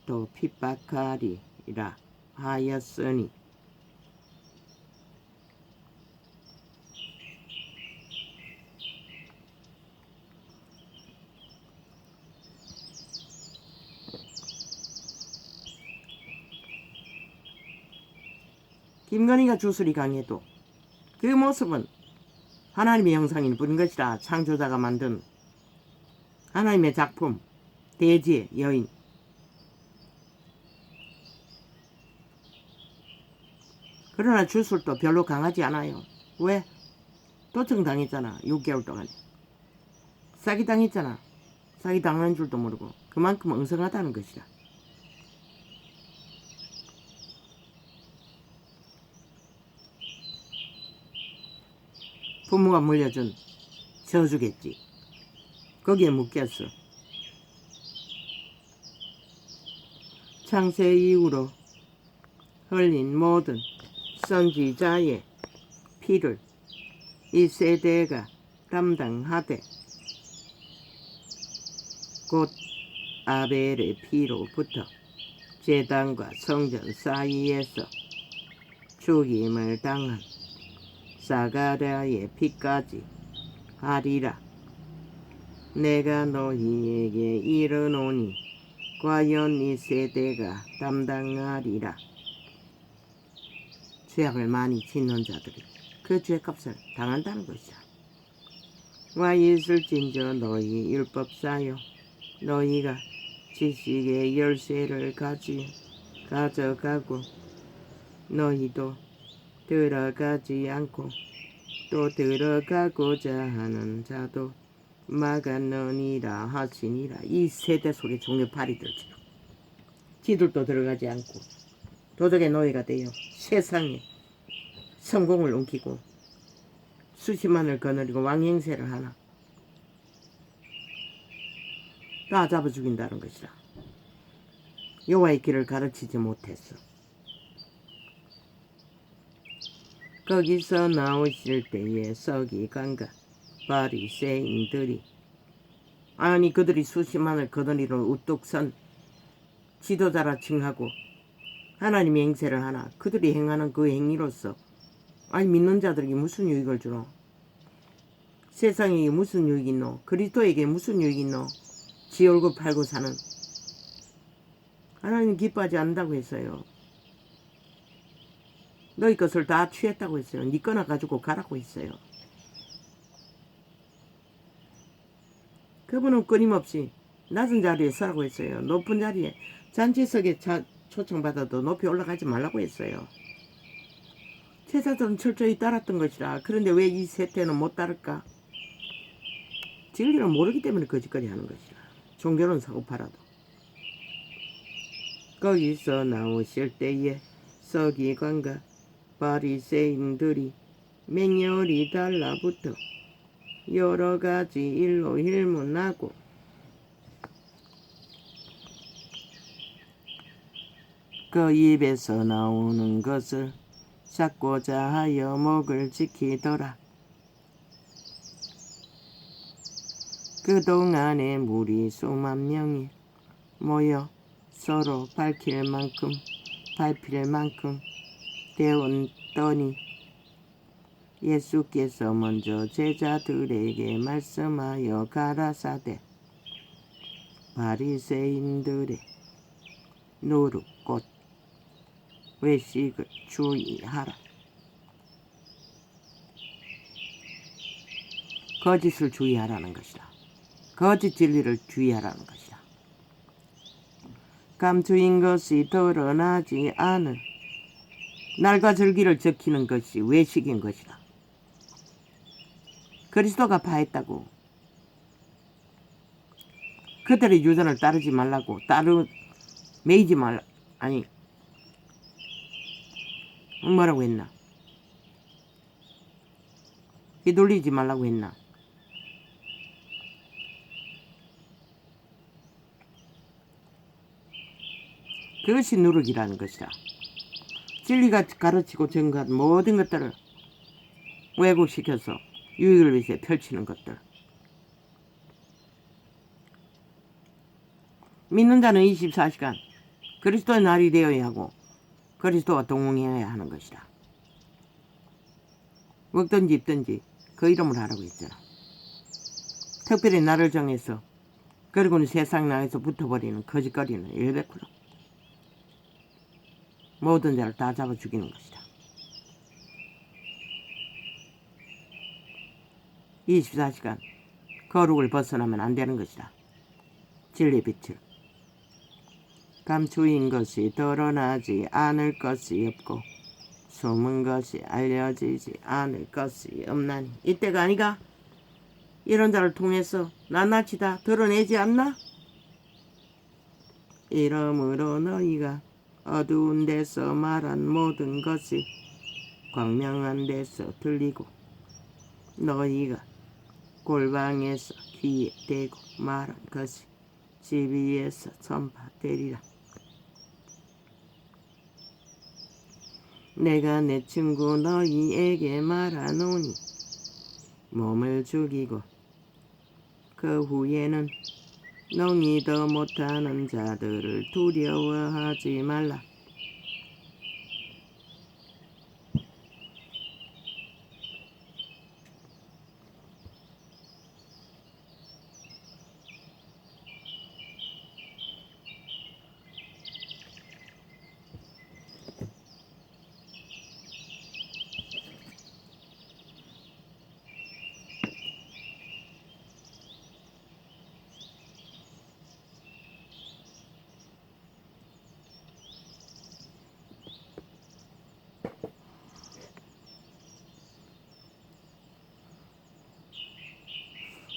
또 핍박하리라 하였으니 김건희가 주술이 강해도 그 모습은 하나님의 형상일 뿐인 것이라. 창조자가 만든 하나님의 작품, 대지의 여인. 그러나 주술도 별로 강하지 않아요. 왜? 도청당했잖아. 6개월 동안. 사기당했잖아. 사기당하는 줄도 모르고. 그만큼 엉성하다는 것이라. 부모가 물려준 저주겠지. 거기에 묶였어. 창세 이후로 흘린 모든 선지자의 피를 이 세대가 담당하되 곧 아벨의 피로부터 제단과 성전 사이에서 죽임을 당한 사가랴의 피까지 하리라. 내가 너희에게 이르노니 과연 이 세대가 담당하리라. 죄악을 많이 짓는 자들이 그 죄값을 당한다는 것이다. 와 있을진저 너희 율법사여 너희가 지식의 열쇠를 가져가고 너희도 들어가지 않고 또 들어가고자 하는 자도 막았느니라 하시니라. 이 세대 속에 종교파리들처럼 지들도 들어가지 않고 도적의 노예가 되어 세상에 성공을 옮기고 수십만을 거느리고 왕행세를 하나 다 잡아 죽인다는 것이라. 여호와의 길을 가르치지 못했어. 거기서 나오실 때에 서기관과 바리새인들이 아니 그들이 수십만을 거느리러 우뚝 선 지도자라 칭하고 하나님의 행세를 하나 그들이 행하는 그 행위로서 아니 믿는 자들에게 무슨 유익을 주노? 세상에 무슨 유익이 있노? 그리스도에게 무슨 유익이 있노? 지 얼굴 팔고 사는 하나님 기뻐하지 않는다고 했어요. 너희 것을 다 취했다고 했어요. 네 거나 가지고 가라고 했어요. 그분은 끊임없이 낮은 자리에 서라고 했어요. 높은 자리에 잔치석에 초청받아도 높이 올라가지 말라고 했어요. 제자들은 철저히 따랐던 것이라. 그런데 왜 이 세태는 못 따를까? 진리를 모르기 때문에 거짓거리 하는 것이라. 종교는 사고 팔아도. 거기서 나오실 때에 서기관과 바리새인들이 맹렬히 달라붙어 여러 가지 일로 일문하고 그 입에서 나오는 것을 잡고자 하여 목을 지키더라. 그동안에 무리 수만 명이 모여 서로 밟힐 만큼 되었더니 예수께서 먼저 제자들에게 말씀하여 가라사대 바리새인들의 노릇 곧 외식을 주의하라. 거짓을 주의하라는 것이다. 거짓 진리를 주의하라는 것이다. 감추인 것이 드러나지 않을 날과 절기를 지키는 것이 외식인 것이다. 그리스도가 파했다고 그들의 유전을 따르지 말라고 매이지 말라. 아니 뭐라고 했나? 휘둘리지 말라고 했나? 그것이 누룩이라는 것이다. 진리가 가르치고 증거한 모든 것들을 왜곡시켜서 유익을 위해서 펼치는 것들. 믿는 자는 24시간 그리스도의 날이 되어야 하고 그리스도와 동행해야 하는 것이다. 먹든지 입든지 그 이름을 하라고 했잖아. 특별히 나를 정해서 그리고는 세상 나에서 붙어버리는 거짓거리는 100% 모든 자를 다 잡아 죽이는 것이다. 24시간 거룩을 벗어나면 안 되는 것이다. 진리의 빛을 감추인 것이 드러나지 않을 것이 없고 숨은 것이 알려지지 않을 것이 없나니. 이때가 아니가? 이런 자를 통해서 낱낱이 다 드러내지 않나? 이러므로 너희가 어두운 데서 말한 모든 것이 광명한 데서 들리고 너희가 골방에서 귀에 대고 말한 것이 집 위에서 전파되리라. 내가 내 친구 너희에게 말하노니 몸을 죽이고 그 후에는 능히 더 못하는 자들을 두려워하지 말라.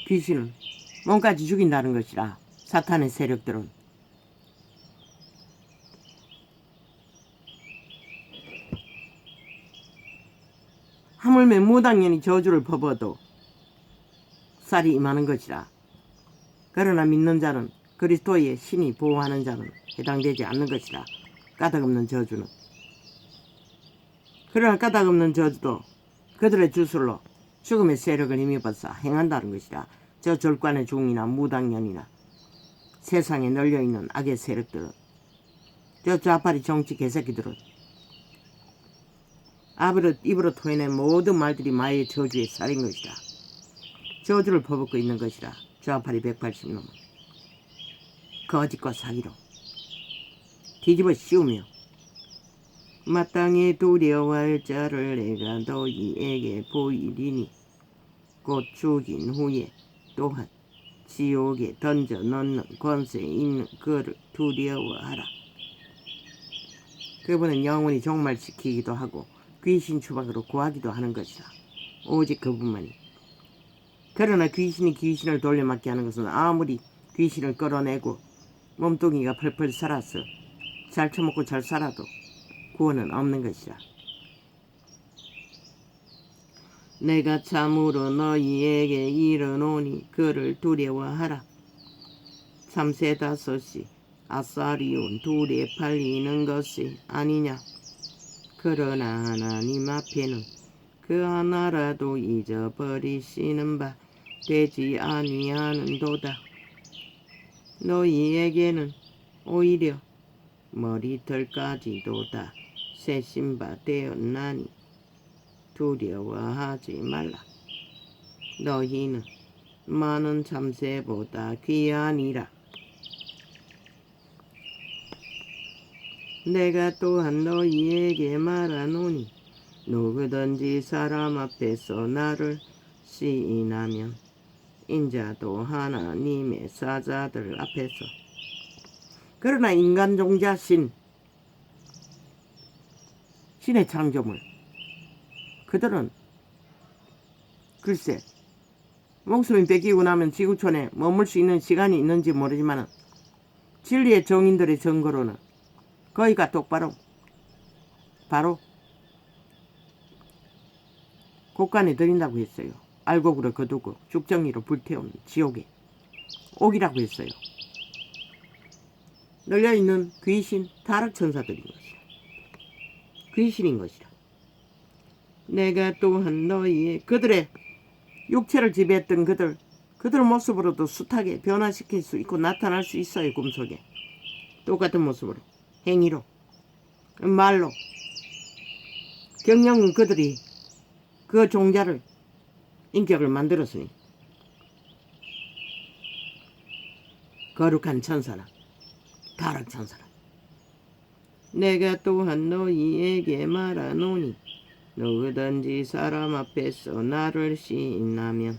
귀신은 몸까지 죽인다는 것이라. 사탄의 세력들은 하물며 무당년이 저주를 퍼부어도 쌀이 임하는 것이라. 그러나 믿는 자는 그리스도의 신이 보호하는 자는 해당되지 않는 것이라. 까닭없는 저주는. 그러나 까닭없는 저주도 그들의 주술로 죽음의 세력을 힘입어서 행한다는 것이라. 저 절관의 종이나 무당년이나 세상에 널려있는 악의 세력들은 저 좌파리 정치 개새끼들은 입으로 토해낸 모든 말들이 마의 저주의 쌀인 것이다. 저주를 퍼붓고 있는 것이라. 좌파리 180놈은 거짓과 사기로 뒤집어 씌우며 마땅히 두려워할 자를 내가 너희에게 보이리니 곧 죽인 후에 또한 지옥에 던져 넣는 권세 있는 그를 두려워하라. 그분은 영원히 종말시키기도 하고 귀신 추박으로 구하기도 하는 것이라. 오직 그분만이. 그러나 귀신이 귀신을 돌려막게 하는 것은 아무리 귀신을 끌어내고 몸뚱이가 펄펄 살아서 잘 처먹고 잘 살아도 구원은 없는 것이라. 내가 참으로 너희에게 이르노니 그를 두려워하라. 참새 5이 아싸리온 2에 팔리는 것이 아니냐. 그러나 하나님 앞에는 그 하나라도 잊어버리시는 바 되지 아니하는도다. 너희에게는 오히려 머리털까지도 다 세신 바 되었나니 두려워하지 말라. 너희는 많은 참새보다 귀하니라. 내가 또한 너희에게 말하노니 누구든지 사람 앞에서 나를 시인하면 인자도 하나님의 사자들 앞에서. 그러나 인간 종자 신의 창조물 그들은 글쎄 목숨이 뺏기고 나면 지구촌에 머물 수 있는 시간이 있는지 모르지만 진리의 정인들의 증거로는 거기가 똑바로 바로 곳간에 들인다고 했어요. 알곡으로 거두고 죽정이로 불태운 지옥에 옥이라고 했어요. 널려있는 귀신 타락천사들인 것이라. 귀신인 것이라. 내가 또한 너희의 그들의 육체를 지배했던 그들 모습으로도 숱하게 변화시킬 수 있고 나타날 수 있어요. 꿈속에 똑같은 모습으로 행위로 말로 경영은 그들이 그 종자를 인격을 만들었으니 거룩한 천사나 타락천사라. 내가 또한 너희에게 말하노니 누구든지 사람 앞에서 나를 시인하면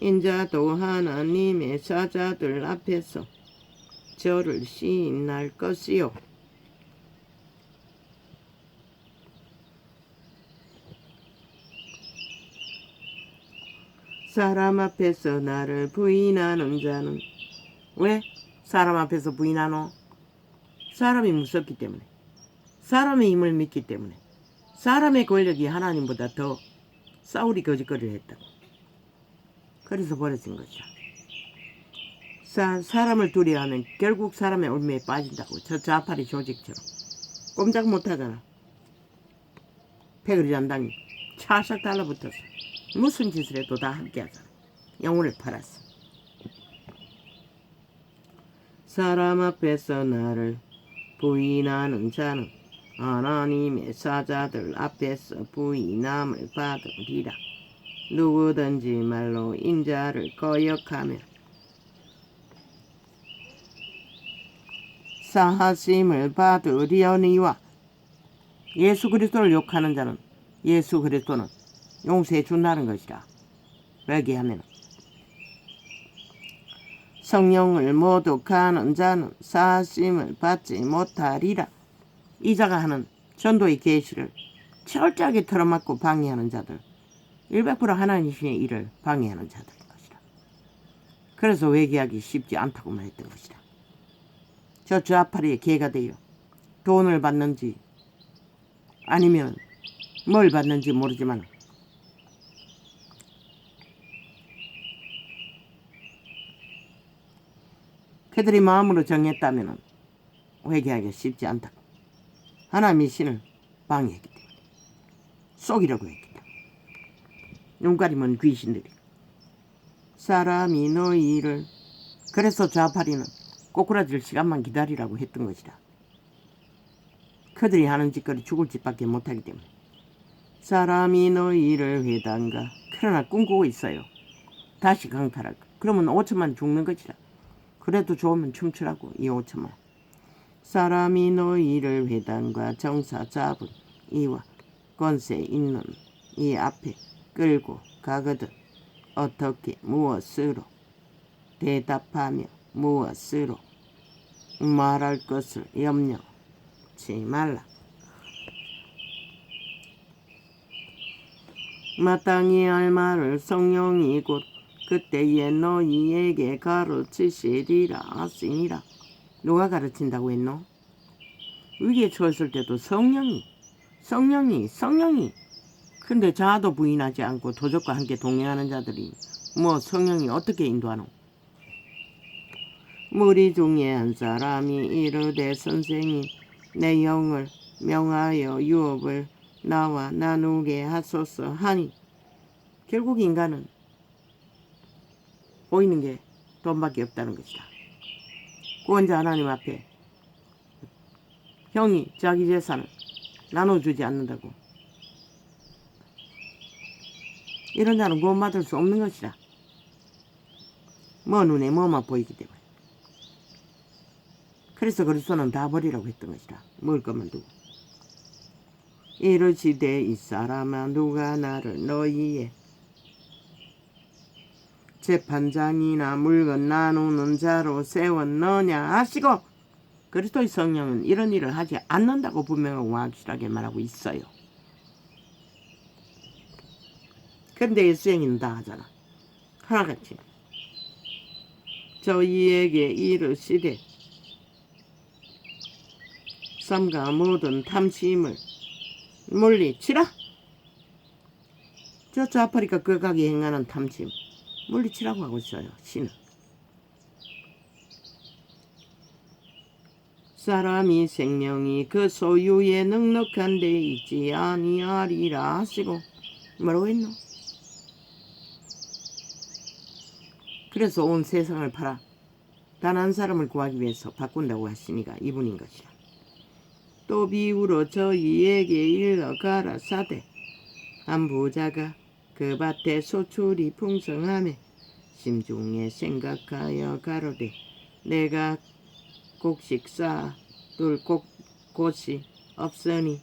인자도 하나님의 사자들 앞에서 저를 시인할 것이요. 사람 앞에서 나를 부인하는 자는 왜 사람 앞에서 부인하노? 사람이 무섭기 때문에, 사람의 힘을 믿기 때문에, 사람의 권력이 하나님보다 더 싸우리 거짓거리를 했다고. 그래서 버려진 것이야. 사람을 두려워하면 결국 사람의 올매에 빠진다고. 저 좌파리 조직처럼 꼼짝 못하잖아. 패거리 잔당이 차싹 달라붙어서 무슨 짓을 해도 다 함께하잖아. 영혼을 팔았어. 사람 앞에서 나를 부인하는 자는 하나님의 사자들 앞에서 부인함을 받으리라. 누구든지 말로 인자를 거역하며 사하심을 받으려니와. 예수 그리스도를 욕하는 자는 예수 그리스도는 용서해 준다는 것이라. 왜냐하면 성령을 모독하는 자는 사하심을 받지 못하리라. 이자가 하는 전도의 계시를 철저하게 틀어막고 방해하는 자들, 100% 하나님의 일을 방해하는 자들인 것이라. 그래서 회개하기 쉽지 않다고 말했던 것이라. 저 좌파리의 개가 되어 돈을 받는지 아니면 뭘 받는지 모르지만 그들이 마음으로 정했다면 회개하기 쉽지 않다고. 하나님의 신을 방해했기 때문에, 속이려고 했기 때문에. 눈 가리면 귀신들이. 사람이 너희를, 그래서 좌파리는 꼬꾸라질 시간만 기다리라고 했던 것이다. 그들이 하는 짓거리 죽을 짓밖에 못하기 때문에. 사람이 너희를 회당가. 그러나 꿈꾸고 있어요. 다시 강탈할 거. 그러면 5천만 죽는 것이라. 그래도 좋으면 춤추라고. 이 5천만. 사람이 너희를 회당과 정사 잡은 이와 권세 있는 이 앞에 끌고 가거든 어떻게 무엇으로 대답하며 무엇으로 말할 것을 염려치 말라. 마땅히 할 말을 성령이 곧 그때에 너희에게 가르치시리라 하시니라. 누가 가르친다고 했노? 위기에 처했을 때도 성령이. 근데 자아도 부인하지 않고 도적과 함께 동행하는 자들이 뭐 성령이 어떻게 인도하노? 무리 중에 한 사람이 이르되 선생님 내 영을 명하여 유업을 나와 나누게 하소서 하니 결국 인간은 보이는 게 돈밖에 없다는 것이다. 구원자 하나님 앞에 형이 자기 재산을 나눠주지 않는다고 이런 자는 구원받을 수 없는 것이다. 뭐 눈에 뭐만 보이기 때문에. 그래서 그리스도는 다 버리라고 했던 것이다. 먹을 것만 두고. 이르시되 이 사람아 누가 나를 너희의 재판장이나 물건 나누는 자로 세웠느냐 하시고 그리스도의 성령은 이런 일을 하지 않는다고 분명하고 확실하게 말하고 있어요. 그런데 수행인은 다 하잖아. 하나같이. 저희에게 이르시되 삼가 모든 탐심을 물리치라. 저 아프리카 극악에 행하는 탐심 물리치라고 하고 있어요. 신은. 사람이 생명이 그 소유에 넉넉한 데 있지 아니하리라 하시고 뭐라고 했노? 그래서 온 세상을 팔아 단 한 사람을 구하기 위해서 바꾼다고 하시니까 이분인 것이야. 또 비유로 저희에게 일러 가라사대 한 부자가 그 밭에 소출이 풍성하매 심중에 생각하여 가로되 내가 곡식 쌓아둘 곳이 없으니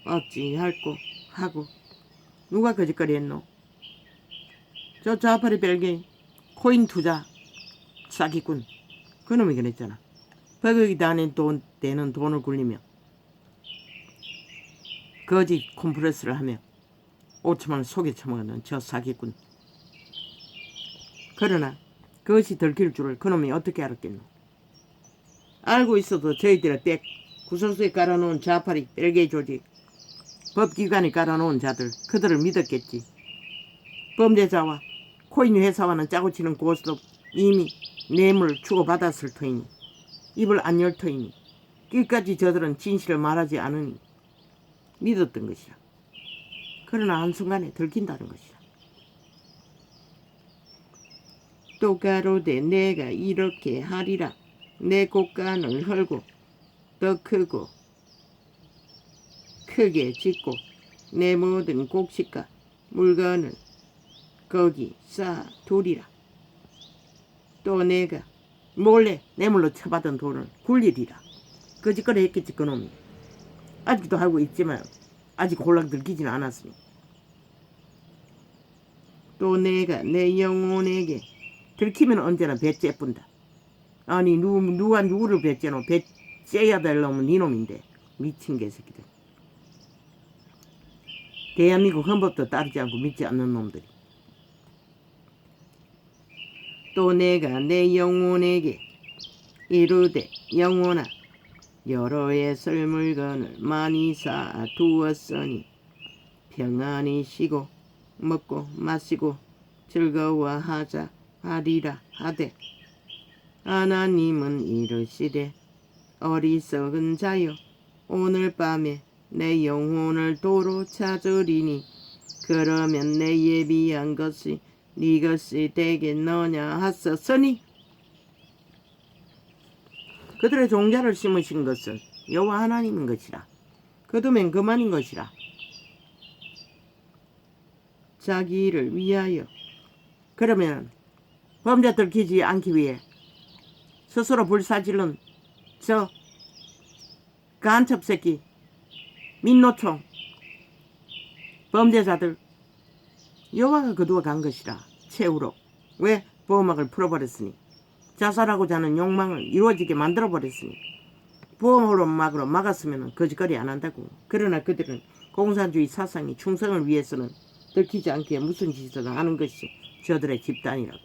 어찌할꼬 하고 누가 거짓거리 했노? 저 좌파리 벨기 코인 투자 사기꾼 그놈이 그랬잖아. 100억이 되는 돈을 굴리며 거짓 콤프레스를 하며 5천만원 속에 처먹는 저 사기꾼. 그러나 그것이 들킬 줄을 그놈이 어떻게 알았겠노? 알고 있어도 저희들의 구설수에 깔아놓은 좌파리 벨기에 조직 법기관이 깔아놓은 자들 그들을 믿었겠지. 범죄자와 코인 회사와는 짜고 치는 고스톱 이미 뇌물 주고받았을 터이니 입을 안 열 터이니 끝까지 저들은 진실을 말하지 않으니 믿었던 것이라. 그러나 한순간에 들킨다는 것이라. 또 가로되 내가 이렇게 하리라. 내 곳간을 헐고 더 크게 짓고 내 모든 곡식과 물건을 거기 쌓아두리라. 또 내가 몰래 뇌물로 쳐받은 돈을 굴리리라. 거짓거리 했겠지 그놈이. 아직도 하고 있지만 아직 홀랑 들키지는 않았으니. 또 내가 내 영혼에게 들키면 언제나 배째 뿐다. 아니 누가 누구를 배째노? 배째야 될 놈은 네 놈인데 미친 개새끼들. 대한민국 헌법도 따르지 않고 믿지 않는 놈들이. 또 내가 내 영혼에게 이르되 영혼아 여러 해 쓸 물건을 많이 쌓아두었으니 평안히 쉬고 먹고 마시고 즐거워하자 하리라 하되 하나님은 이르시되 어리석은 자여 오늘 밤에 내 영혼을 도로 찾으리니 그러면 내 예비한 것이 네 것이 되겠느냐 하셨으니. 그들의 종자를 심으신 것은 여호와 하나님인 것이라. 거두면 그만인 것이라. 자기를 위하여. 그러면 범죄 들키지 않기 위해 스스로 불사질른 저 간첩 새끼, 민노총, 범죄자들 여호와가 거두어 간 것이라. 최후로. 왜? 보호막을 풀어버렸으니. 자살하고자 하는 욕망을 이루어지게 만들어버렸으니. 보호막으로 막았으면 거짓거리 안 한다고. 그러나 그들은 공산주의 사상이 충성을 위해서는 들키지 않게 무슨 짓을 하는 것이 저들의 집단이라고.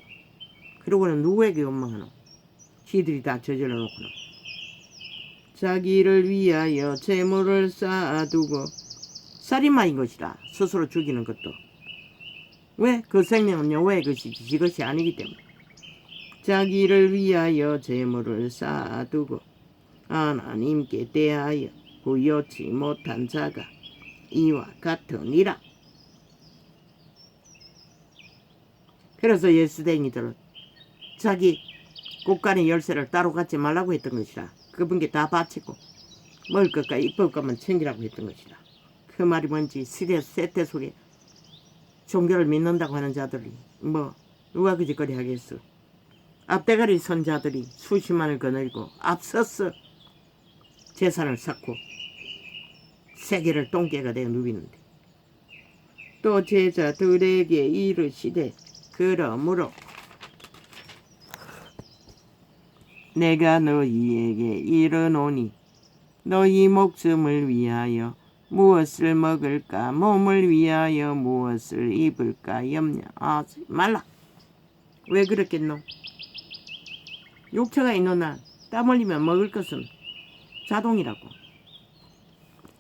그러고는 누구에게 원망하노? 지들이 다 저질러 놓고는 자기를 위하여 재물을 쌓아두고 살인마인 것이라. 스스로 죽이는 것도. 왜? 그 생명은 여호와의 것이지 지 것이 아니기 때문에. 자기를 위하여 재물을 쌓아두고 하나님께 대하여 부여치 못한 자가 이와 같으니라. 그래서 예수댕이들은 자기 곳간의 열쇠를 따로 갖지 말라고 했던 것이라. 그분께 다 바치고 먹을 것과 입을 것만 챙기라고 했던 것이라. 그 말이 뭔지 시대 세태 속에 종교를 믿는다고 하는 자들이 뭐 누가 그 짓거리 하겠어. 앞대가리 선 자들이 수십만을 거느리고 앞서서 재산을 쌓고 세계를 똥개가 되어 누비는데 또 제자들에게 이르시되 그러므로 내가 너희에게 이르노니 너희 목숨을 위하여 무엇을 먹을까 몸을 위하여 무엇을 입을까 염려하지 말라. 왜 그랬겠노? 육체가 있는 한 땀 흘리면 먹을 것은 자동이라고.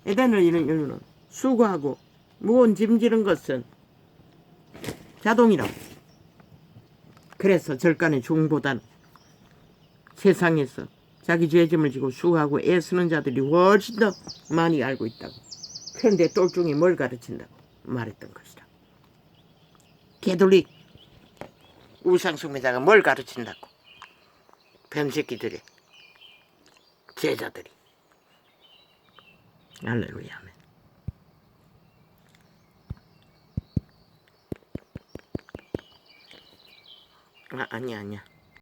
에덴을 이룬 인류는 수고하고 무거운 짐지른 것은 자동이라고. 그래서 절간의 종보다는 세상에서 자기 죄짐을 지고 수고하고 애쓰는 자들이 훨씬 더 많이 알고 있다고. 그런데 똘중이 뭘 가르친다고 말했던 것이다. 개돌릭 우상숭배자가 뭘 가르친다고. 변새끼들이 제자들이. 할렐루야. 아멘. 아니야.